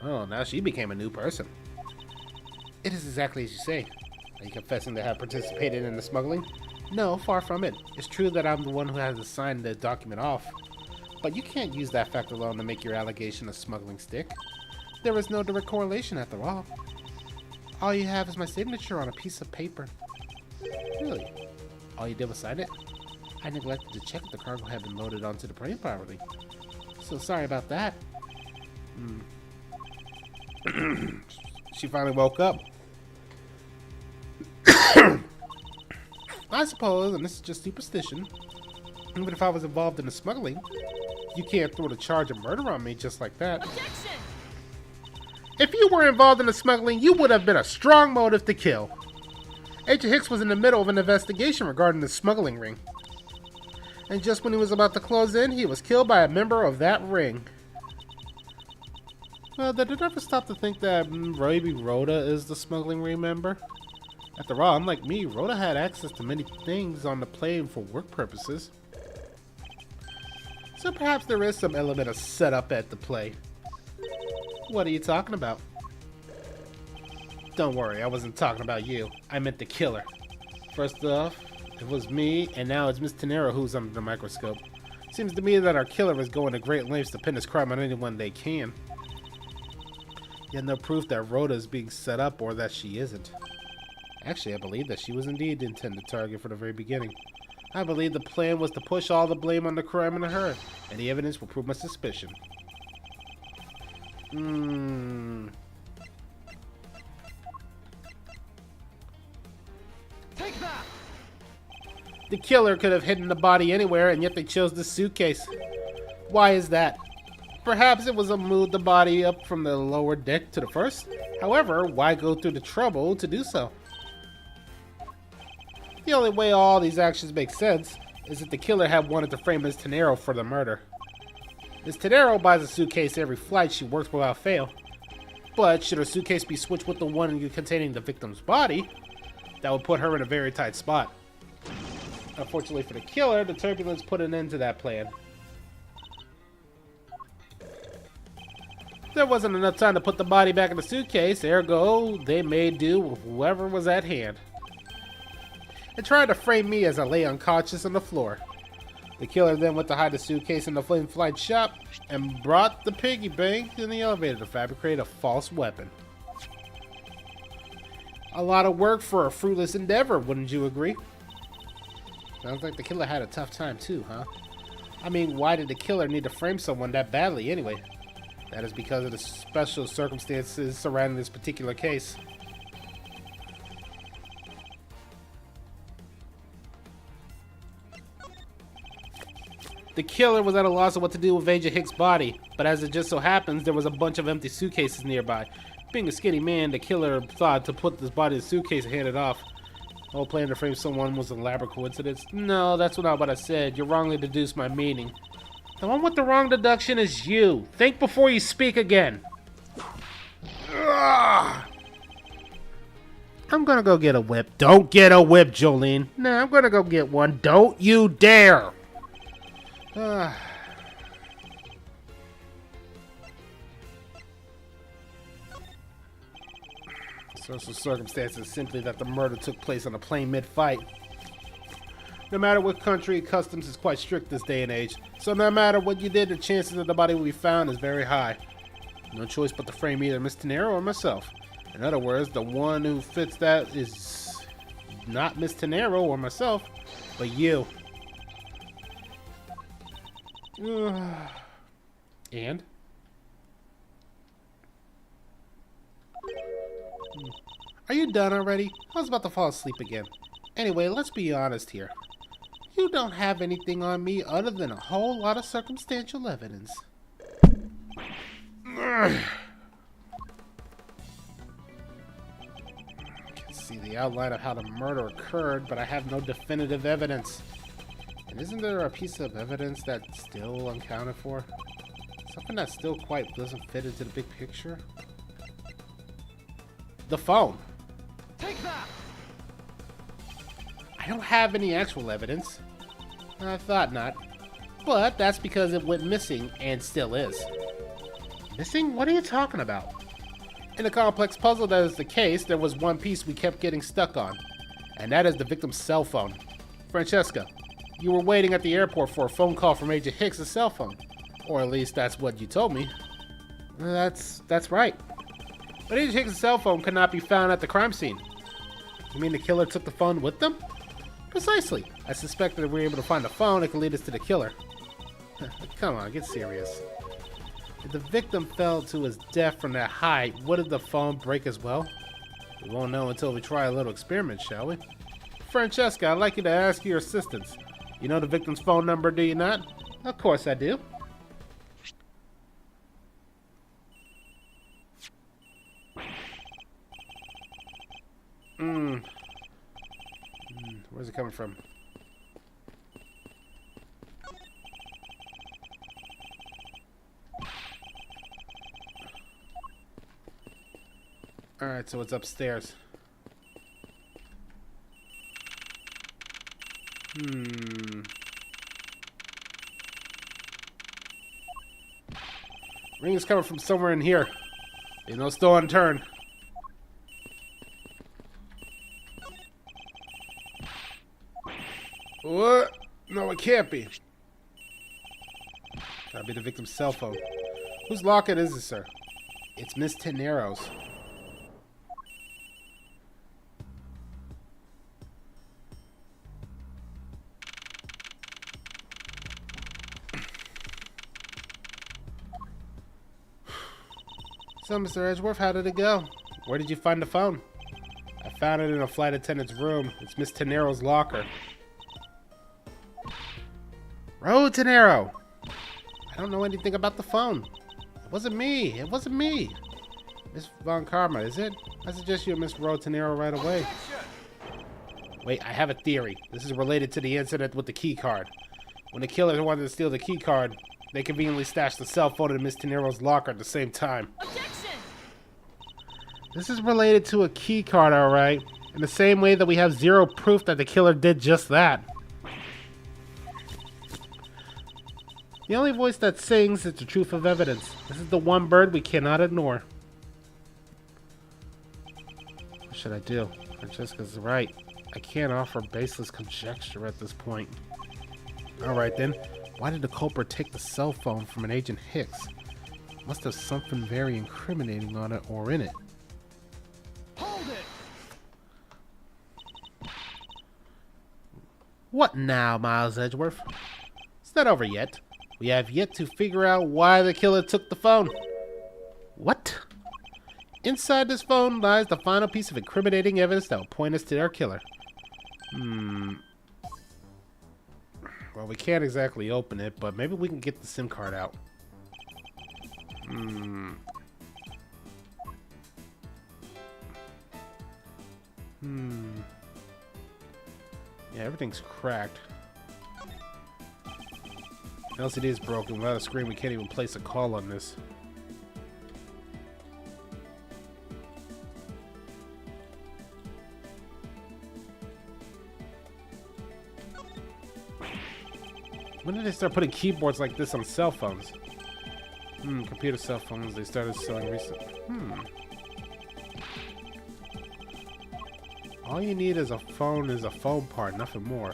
Oh, now she became a new person. It is exactly as you say. Are you confessing to have participated in the smuggling? No, far from it. It's true that I'm the one who has signed the document off. But you can't use that fact alone to make your allegation of smuggling stick. There is no direct correlation after all. All you have is my signature on a piece of paper. Really? All you did was sign it? I neglected to check if the cargo had been loaded onto the plane properly. So sorry about that. She finally woke up. I suppose, and this is just superstition, even if I was involved in the smuggling, you can't throw the charge of murder on me just like that. Objection! If you were involved in the smuggling, you would have been a strong motive to kill. Agent Hicks was in the middle of an investigation regarding the smuggling ring. And just when he was about to close in, he was killed by a member of that ring. Well, did it ever stop to think that maybe Rhoda is the smuggling ring member? After all, unlike me, Rhoda had access to many things on the plane for work purposes. So perhaps there is some element of setup at the play. What are you talking about? Don't worry, I wasn't talking about you. I meant the killer. First off, it was me, and now it's Miss Tenero who's under the microscope. Seems to me that our killer is going to great lengths to pin this crime on anyone they can. Yet no proof that Rhoda is being set up or that she isn't. Actually, I believe that she was indeed the intended target from the very beginning. I believe the plan was to push all the blame on the crime on her, and the evidence will prove my suspicion. Take that! The killer could have hidden the body anywhere, and yet they chose this suitcase. Why is that? Perhaps it was to move the body up from the lower deck to the first. However, why go through the trouble to do so? The only way all these actions make sense is if the killer had wanted to frame Ms. Tenero for the murder. Ms. Tenero buys a suitcase every flight she works without fail. But should her suitcase be switched with the one containing the victim's body, that would put her in a very tight spot. Unfortunately for the killer, the turbulence put an end to that plan. There wasn't enough time to put the body back in the suitcase, ergo, they made do with whoever was at hand. They tried to frame me as I lay unconscious on the floor. The killer then went to hide the suitcase in the in-flight shop and brought the piggy bank in the elevator to fabricate a false weapon. A lot of work for a fruitless endeavor, wouldn't you agree? Sounds like the killer had a tough time too, huh? I mean, why did the killer need to frame someone that badly anyway? That is because of the special circumstances surrounding this particular case. The killer was at a loss of what to do with Agent Hicks' body, but as it just so happens, there was a bunch of empty suitcases nearby. Being a skinny man, the killer thought to put this body in a suitcase and hand it off. The whole plan to frame someone was an elaborate coincidence. No, that's not what I said. You wrongly deduced my meaning. The one with the wrong deduction is you. Think before you speak again. Ugh. I'm gonna go get a whip. Don't get a whip, Jolene. Nah, I'm gonna go get one. Don't you dare. Social circumstances simply that the murder took place on a plane mid-fight. No matter what country, customs is quite strict this day and age. So no matter what you did, the chances that the body will be found is very high. No choice but to frame either Miss Tenero or myself. In other words, the one who fits that is not Miss Tenero or myself, but you. And? Are you done already? I was about to fall asleep again. Anyway, let's be honest here. You don't have anything on me other than a whole lot of circumstantial evidence. I can see the outline of how the murder occurred, but I have no definitive evidence. And isn't there a piece of evidence that's still unaccounted for? Something that still quite doesn't fit into the big picture? The phone. Take that! I don't have any actual evidence. I thought not. But that's because it went missing and still is. Missing? What are you talking about? In a complex puzzle that is the case, there was one piece we kept getting stuck on. And that is the victim's cell phone. Francesca, you were waiting at the airport for a phone call from Agent Hicks' cell phone. Or at least that's what you told me. That's right. But Agent Hicks' cell phone could not be found at the crime scene. You mean the killer took the phone with them? Precisely. I suspected if we were able to find the phone, it could lead us to the killer. Come on, get serious. If the victim fell to his death from that height, wouldn't the phone break as well? We won't know until we try a little experiment, shall we? Francesca, I'd like you to ask your assistants. You know the victim's phone number, do you not? Of course I do. Where's it coming from? Alright, so it's upstairs. Ring is coming from somewhere in here. There's no still unturned. What? No, it can't be. Gotta be the victim's cell phone. Whose locket is this, sir? It's Miss Tenero's. So, Mr. Edgeworth, how did it go? Where did you find the phone? I found it in a flight attendant's room. It's Miss Tenero's locker. Road Tenero! I don't know anything about the phone. It wasn't me. It wasn't me. Miss Von Karma, is it? I suggest you Miss Road Tenero right away. Wait, I have a theory. This is related to the incident with the key card. When the killer wanted to steal the key card, they conveniently stashed the cell phone in Miss Tenero's locker at the same time. Objection! This is related to a key card, alright. In the same way that we have zero proof that the killer did just that. The only voice that sings is the truth of evidence. This is the one bird we cannot ignore. What should I do? Francesca's right. I can't offer baseless conjecture at this point. Alright then. Why did the culprit take the cell phone from an Agent Hicks? Must have something very incriminating on it or in it. Hold it! What now, Miles Edgeworth? It's not over yet. We have yet to figure out why the killer took the phone. What? Inside this phone lies the final piece of incriminating evidence that will point us to our killer. Well, we can't exactly open it, but maybe we can get the SIM card out. Yeah, everything's cracked. The LCD is broken. Without a screen, we can't even place a call on this. When did they start putting keyboards like this on cell phones? Computer cell phones they started selling recently. All you need is a phone part, nothing more.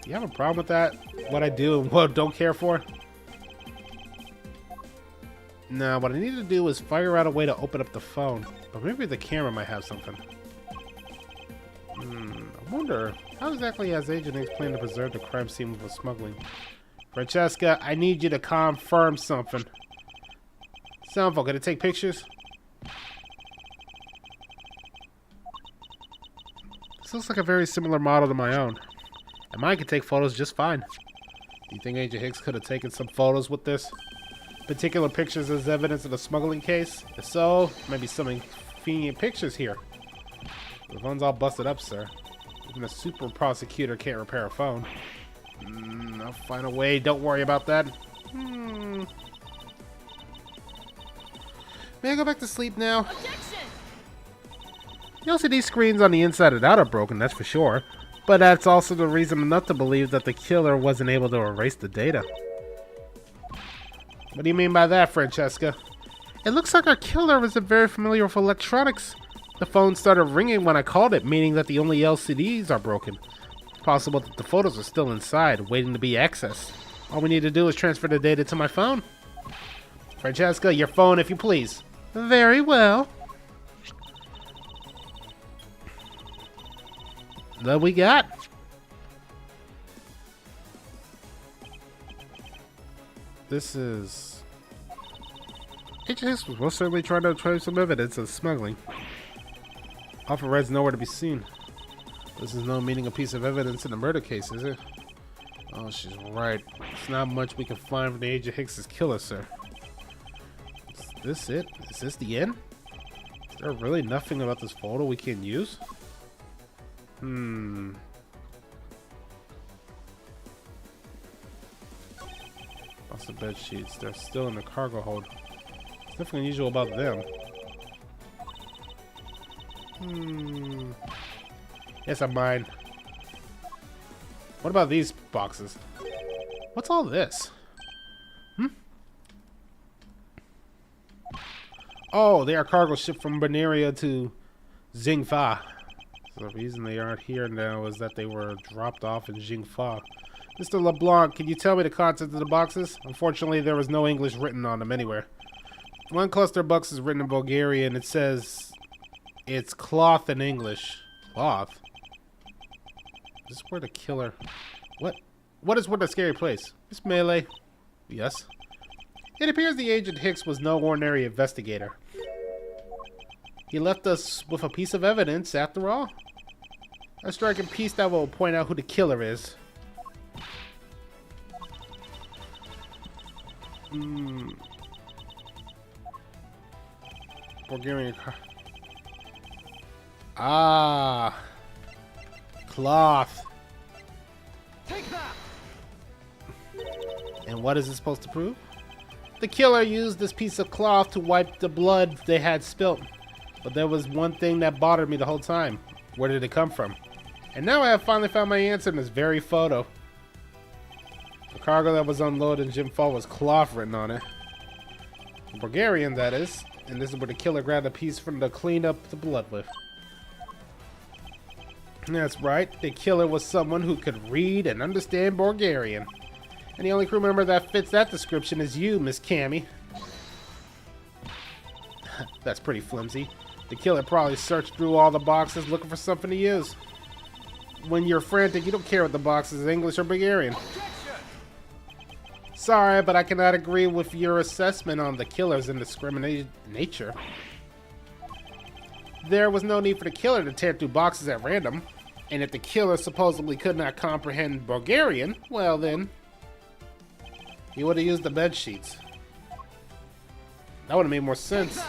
You have a problem with that? What I do and what I don't care for? Now, what I need to do is figure out a way to open up the phone. But maybe the camera might have something. I wonder, how exactly has Agent X planned to preserve the crime scene with the smuggling? Francesca, I need you to confirm something. Soundful, can it take pictures? This looks like a very similar model to my own. And mine can take photos just fine. Do you think Agent Hicks could have taken some photos with this? Particular pictures as evidence of the smuggling case? If so, maybe some convenient pictures here. The phone's all busted up, sir. Even a super prosecutor can't repair a phone. I'll find a way. Don't worry about that. May I go back to sleep now? Objection! The LCD screens on the inside and out are broken, that's for sure. But that's also the reason enough to believe that the killer wasn't able to erase the data. What do you mean by that, Francesca? It looks like our killer isn't very familiar with electronics. The phone started ringing when I called it, meaning that the only LCDs are broken. It's possible that the photos are still inside, waiting to be accessed. All we need to do is transfer the data to my phone. Francesca, your phone, if you please. Very well. What we got? This is... Agent Hicks was most certainly trying to retrieve some evidence of smuggling. Alpha Red's nowhere to be seen. This is no meaning a piece of evidence in a murder case, is it? Oh, she's right. It's not much we can find from the Agent Hicks's killer, sir. Is this it? Is this the end? Is there really nothing about this photo we can use? Lots of bed sheets. They're still in the cargo hold. There's nothing unusual about them. Yes, I'm mine. What about these boxes? What's all this? Oh, they are cargo shipped from Benaria to Xingfa. So the reason they aren't here now is that they were dropped off in Xingfa. Mr. LeBlanc, can you tell me the contents of the boxes? Unfortunately, there was no English written on them anywhere. One cluster of boxes is written in Bulgarian. It says it's cloth in English. Cloth? Is this where the killer... What is where the scary place? Miss Melee? Yes. It appears the Agent Hicks was no ordinary investigator. He left us with a piece of evidence, after all. A striking piece that will point out who the killer is. Bulgarian car. Ah. Cloth. Take that! And what is it supposed to prove? The killer used this piece of cloth to wipe the blood they had spilt. But there was one thing that bothered me the whole time. Where did it come from? And now I have finally found my answer in this very photo. The cargo that was unloaded in Jim Fall was cloth written on it. Bulgarian, that is. And this is where the killer grabbed a piece from to clean up the blood with. That's right. The killer was someone who could read and understand Bulgarian. And the only crew member that fits that description is you, Miss Cammy. That's pretty flimsy. The killer probably searched through all the boxes looking for something to use. When you're frantic, you don't care what the box is, English or Bulgarian. Sorry, but I cannot agree with your assessment on the killer's indiscriminate nature. There was no need for the killer to tear through boxes at random. And if the killer supposedly could not comprehend Bulgarian, well then, he would have used the bed sheets. That would have made more sense.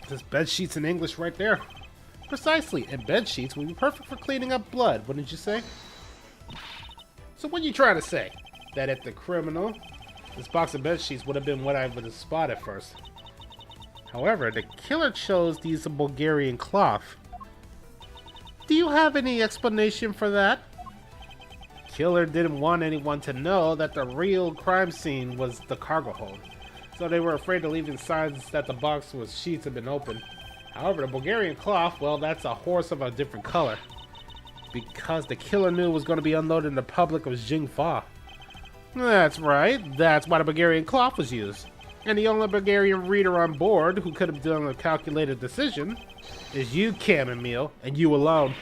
There's bed sheets in English right there. Precisely, and bed sheets would be perfect for cleaning up blood, wouldn't you say? So what are you trying to say? That if the criminal, this box of bed sheets would have been what I would have spotted first. However, the killer chose to use a Bulgarian cloth. Do you have any explanation for that? Killer didn't want anyone to know that the real crime scene was the cargo hold, so they were afraid to leave signs that the box with sheets had been opened. However, the Bulgarian cloth, well, that's a horse of a different color, because the killer knew it was going to be unloaded in the public of Xingfa. That's right. That's why the Bulgarian cloth was used. And the only Bulgarian reader on board who could have done a calculated decision is you, Chamomile, and you alone.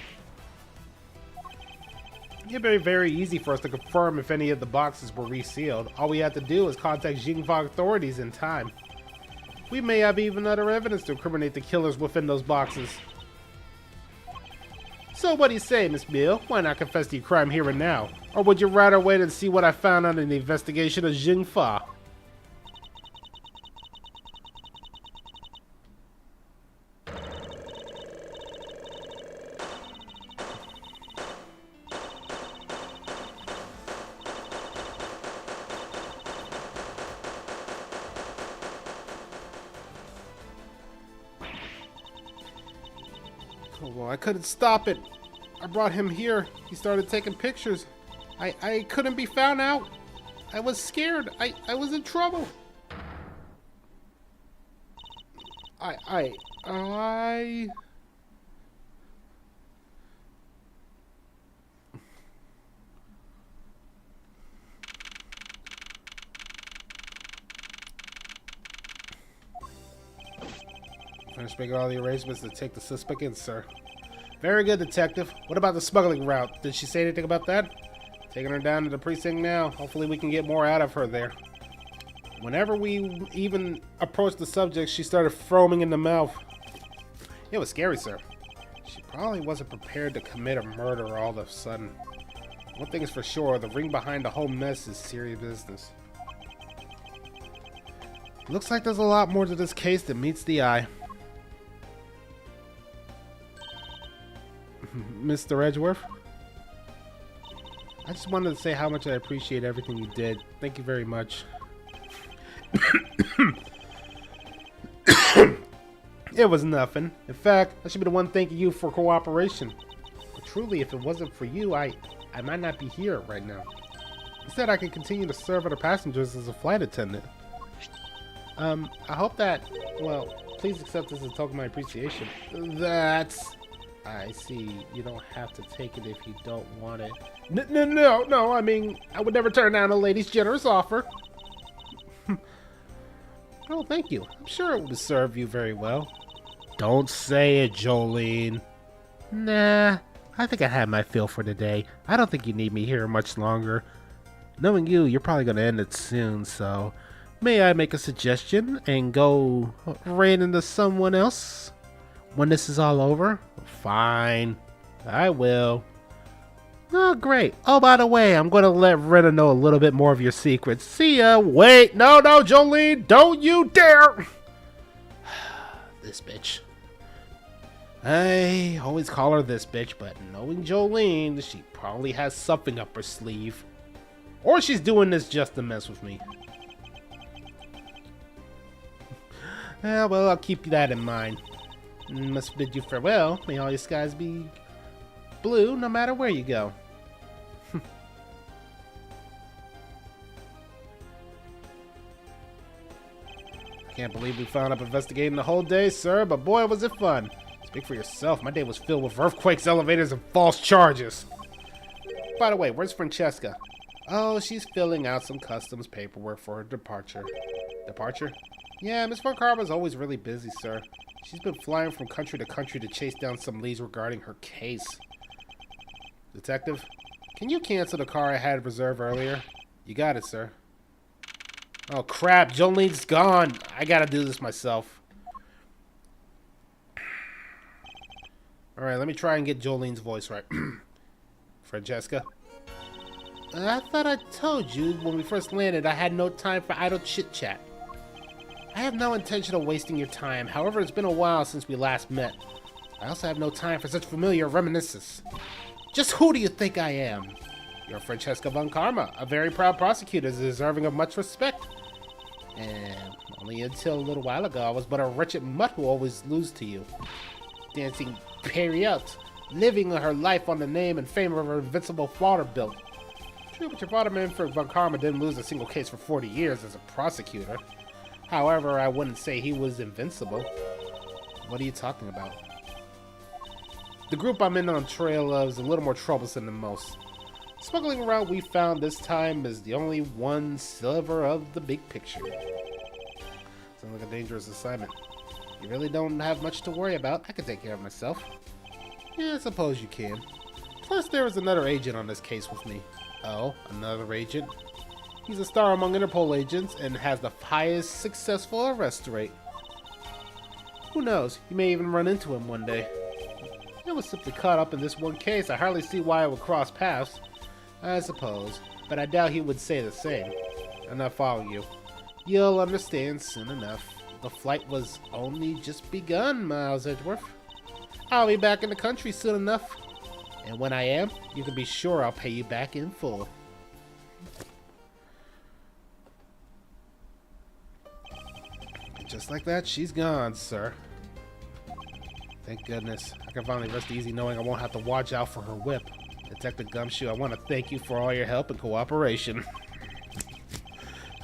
It'd be very easy for us to confirm if any of the boxes were resealed. All we have to do is contact Xingfa authorities in time. We may have even other evidence to incriminate the killers within those boxes. So what do you say, Miss Mill? Why not confess to your crime here and now? Or would you rather wait and see what I found under the investigation of Xingfa? Well, I couldn't stop it. I brought him here. He started taking pictures. I couldn't be found out. I was scared. I was in trouble. I... Finish making all the arrangements to take the suspect in, sir. Very good, detective. What about the smuggling route? Did she say anything about that? Taking her down to the precinct now. Hopefully we can get more out of her there. Whenever we even approached the subject, she started foaming in the mouth. It was scary, sir. She probably wasn't prepared to commit a murder all of a sudden. One thing is for sure, the ring behind the whole mess is serious business. Looks like there's a lot more to this case than meets the eye. Mr. Edgeworth? I just wanted to say how much I appreciate everything you did. Thank you very much. It was nothing. In fact, I should be the one thanking you for cooperation. But truly, if it wasn't for you, I might not be here right now. Instead, I can continue to serve other passengers as a flight attendant. I hope that, well, please accept this as a token of my appreciation. That's... I see. You don't have to take it if you don't want it. No. I mean, I would never turn down a lady's generous offer. Oh, thank you. I'm sure it would serve you very well. Don't say it, Jolene. Nah, I think I had my fill for today. I don't think you need me here much longer. Knowing you, you're probably going to end it soon, so... May I make a suggestion and go right into someone else? When this is all over? Fine. I will. Oh, great. Oh, by the way, I'm going to let Rena know a little bit more of your secrets. See ya. Wait. No, Jolene. Don't you dare. This bitch. I always call her this bitch, but knowing Jolene, she probably has something up her sleeve. Or she's doing this just to mess with me. Well, I'll keep that in mind. Must bid you farewell. May all your skies be blue no matter where you go. I can't believe we found up investigating the whole day, sir, but boy, was it fun. Speak for yourself. My day was filled with earthquakes, elevators, and false charges. By the way, where's Francesca? Oh, she's filling out some customs paperwork for her departure. Departure? Yeah, Miss Von Karma's always really busy, sir. She's been flying from country to country to chase down some leads regarding her case. Detective, can you cancel the car I had reserved earlier? You got it, sir. Oh, crap. Jolene's gone. I gotta do this myself. Alright, let me try and get Jolene's voice right. Francesca? I thought I told you when we first landed I had no time for idle chit-chat. I have no intention of wasting your time. However, it's been a while since we last met. I also have no time for such familiar reminiscences. Just who do you think I am? You're Francesca Von Karma, a very proud prosecutor deserving of much respect. And only until a little while ago, I was but a wretched mutt who always lose to you. Dancing period, living her life on the name and fame of her invincible father built. True, but your father, Manfred Von Karma, didn't lose a single case for 40 years as a prosecutor. However, I wouldn't say he was invincible. What are you talking about? The group I'm in on trail of is a little more troublesome than most. Smuggling around we found this time is the only one sliver of the big picture. Sounds like a dangerous assignment. You really don't have much to worry about. I can take care of myself. Yeah, I suppose you can. Plus, there is another agent on this case with me. Oh, another agent? He's a star among Interpol agents and has the highest successful arrest rate. Who knows? You may even run into him one day. I was simply caught up in this one case. I hardly see why I would cross paths. I suppose, but I doubt he would say the same. I'm not following you. You'll understand soon enough. The flight was only just begun, Miles Edgeworth. I'll be back in the country soon enough. And when I am, you can be sure I'll pay you back in full. Just like that, she's gone, sir. Thank goodness. I can finally rest easy knowing I won't have to watch out for her whip. Detective Gumshoe, I want to thank you for all your help and cooperation.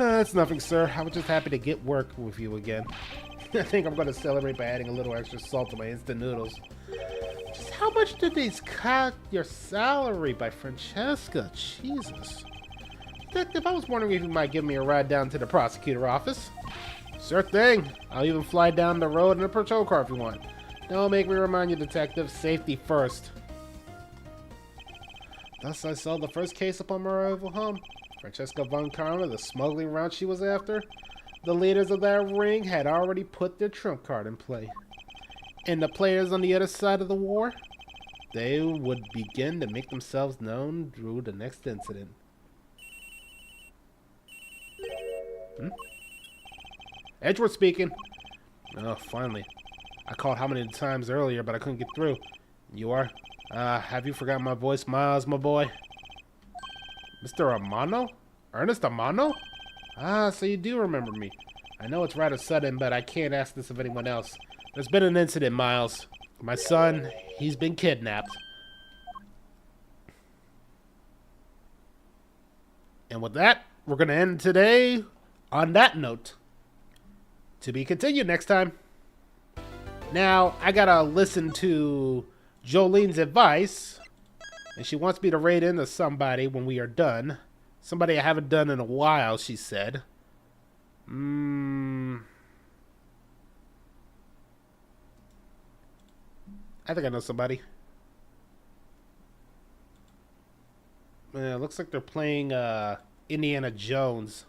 It's nothing, sir. I was just happy to get work with you again. I think I'm going to celebrate by adding a little extra salt to my instant noodles. Just how much did these cut your salary by Francesca? Jesus. Detective, I was wondering if you might give me a ride down to the prosecutor office. Sure thing. I'll even fly down the road in a patrol car if you want. Don't make me remind you, Detective. Safety first. Thus I saw the first case upon my arrival home. Francesca von Karma, the smuggling route she was after. The leaders of that ring had already put their trump card in play. And the players on the other side of the war, they would begin to make themselves known through the next incident. Edgeworth speaking. Oh, finally. I called how many times earlier, but I couldn't get through. You are? Have you forgotten my voice, Miles, my boy? Mr. Amano? Ernest Amano? Ah, so you do remember me. I know it's rather sudden, but I can't ask this of anyone else. There's been an incident, Miles. My son, he's been kidnapped. And with that, we're going to end today on that note. To be continued next time. Now, I gotta listen to Jolene's advice, and she wants me to raid into somebody when we are done. Somebody I haven't done in a while, she said. I think I know somebody. Looks like they're playing Indiana Jones.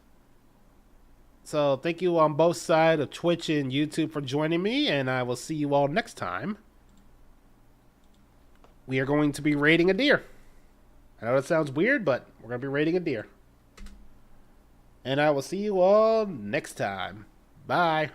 So thank you on both sides of Twitch and YouTube for joining me, and I will see you all next time. We are going to be raiding a deer. I know that sounds weird, but we're going to be raiding a deer. And I will see you all next time. Bye.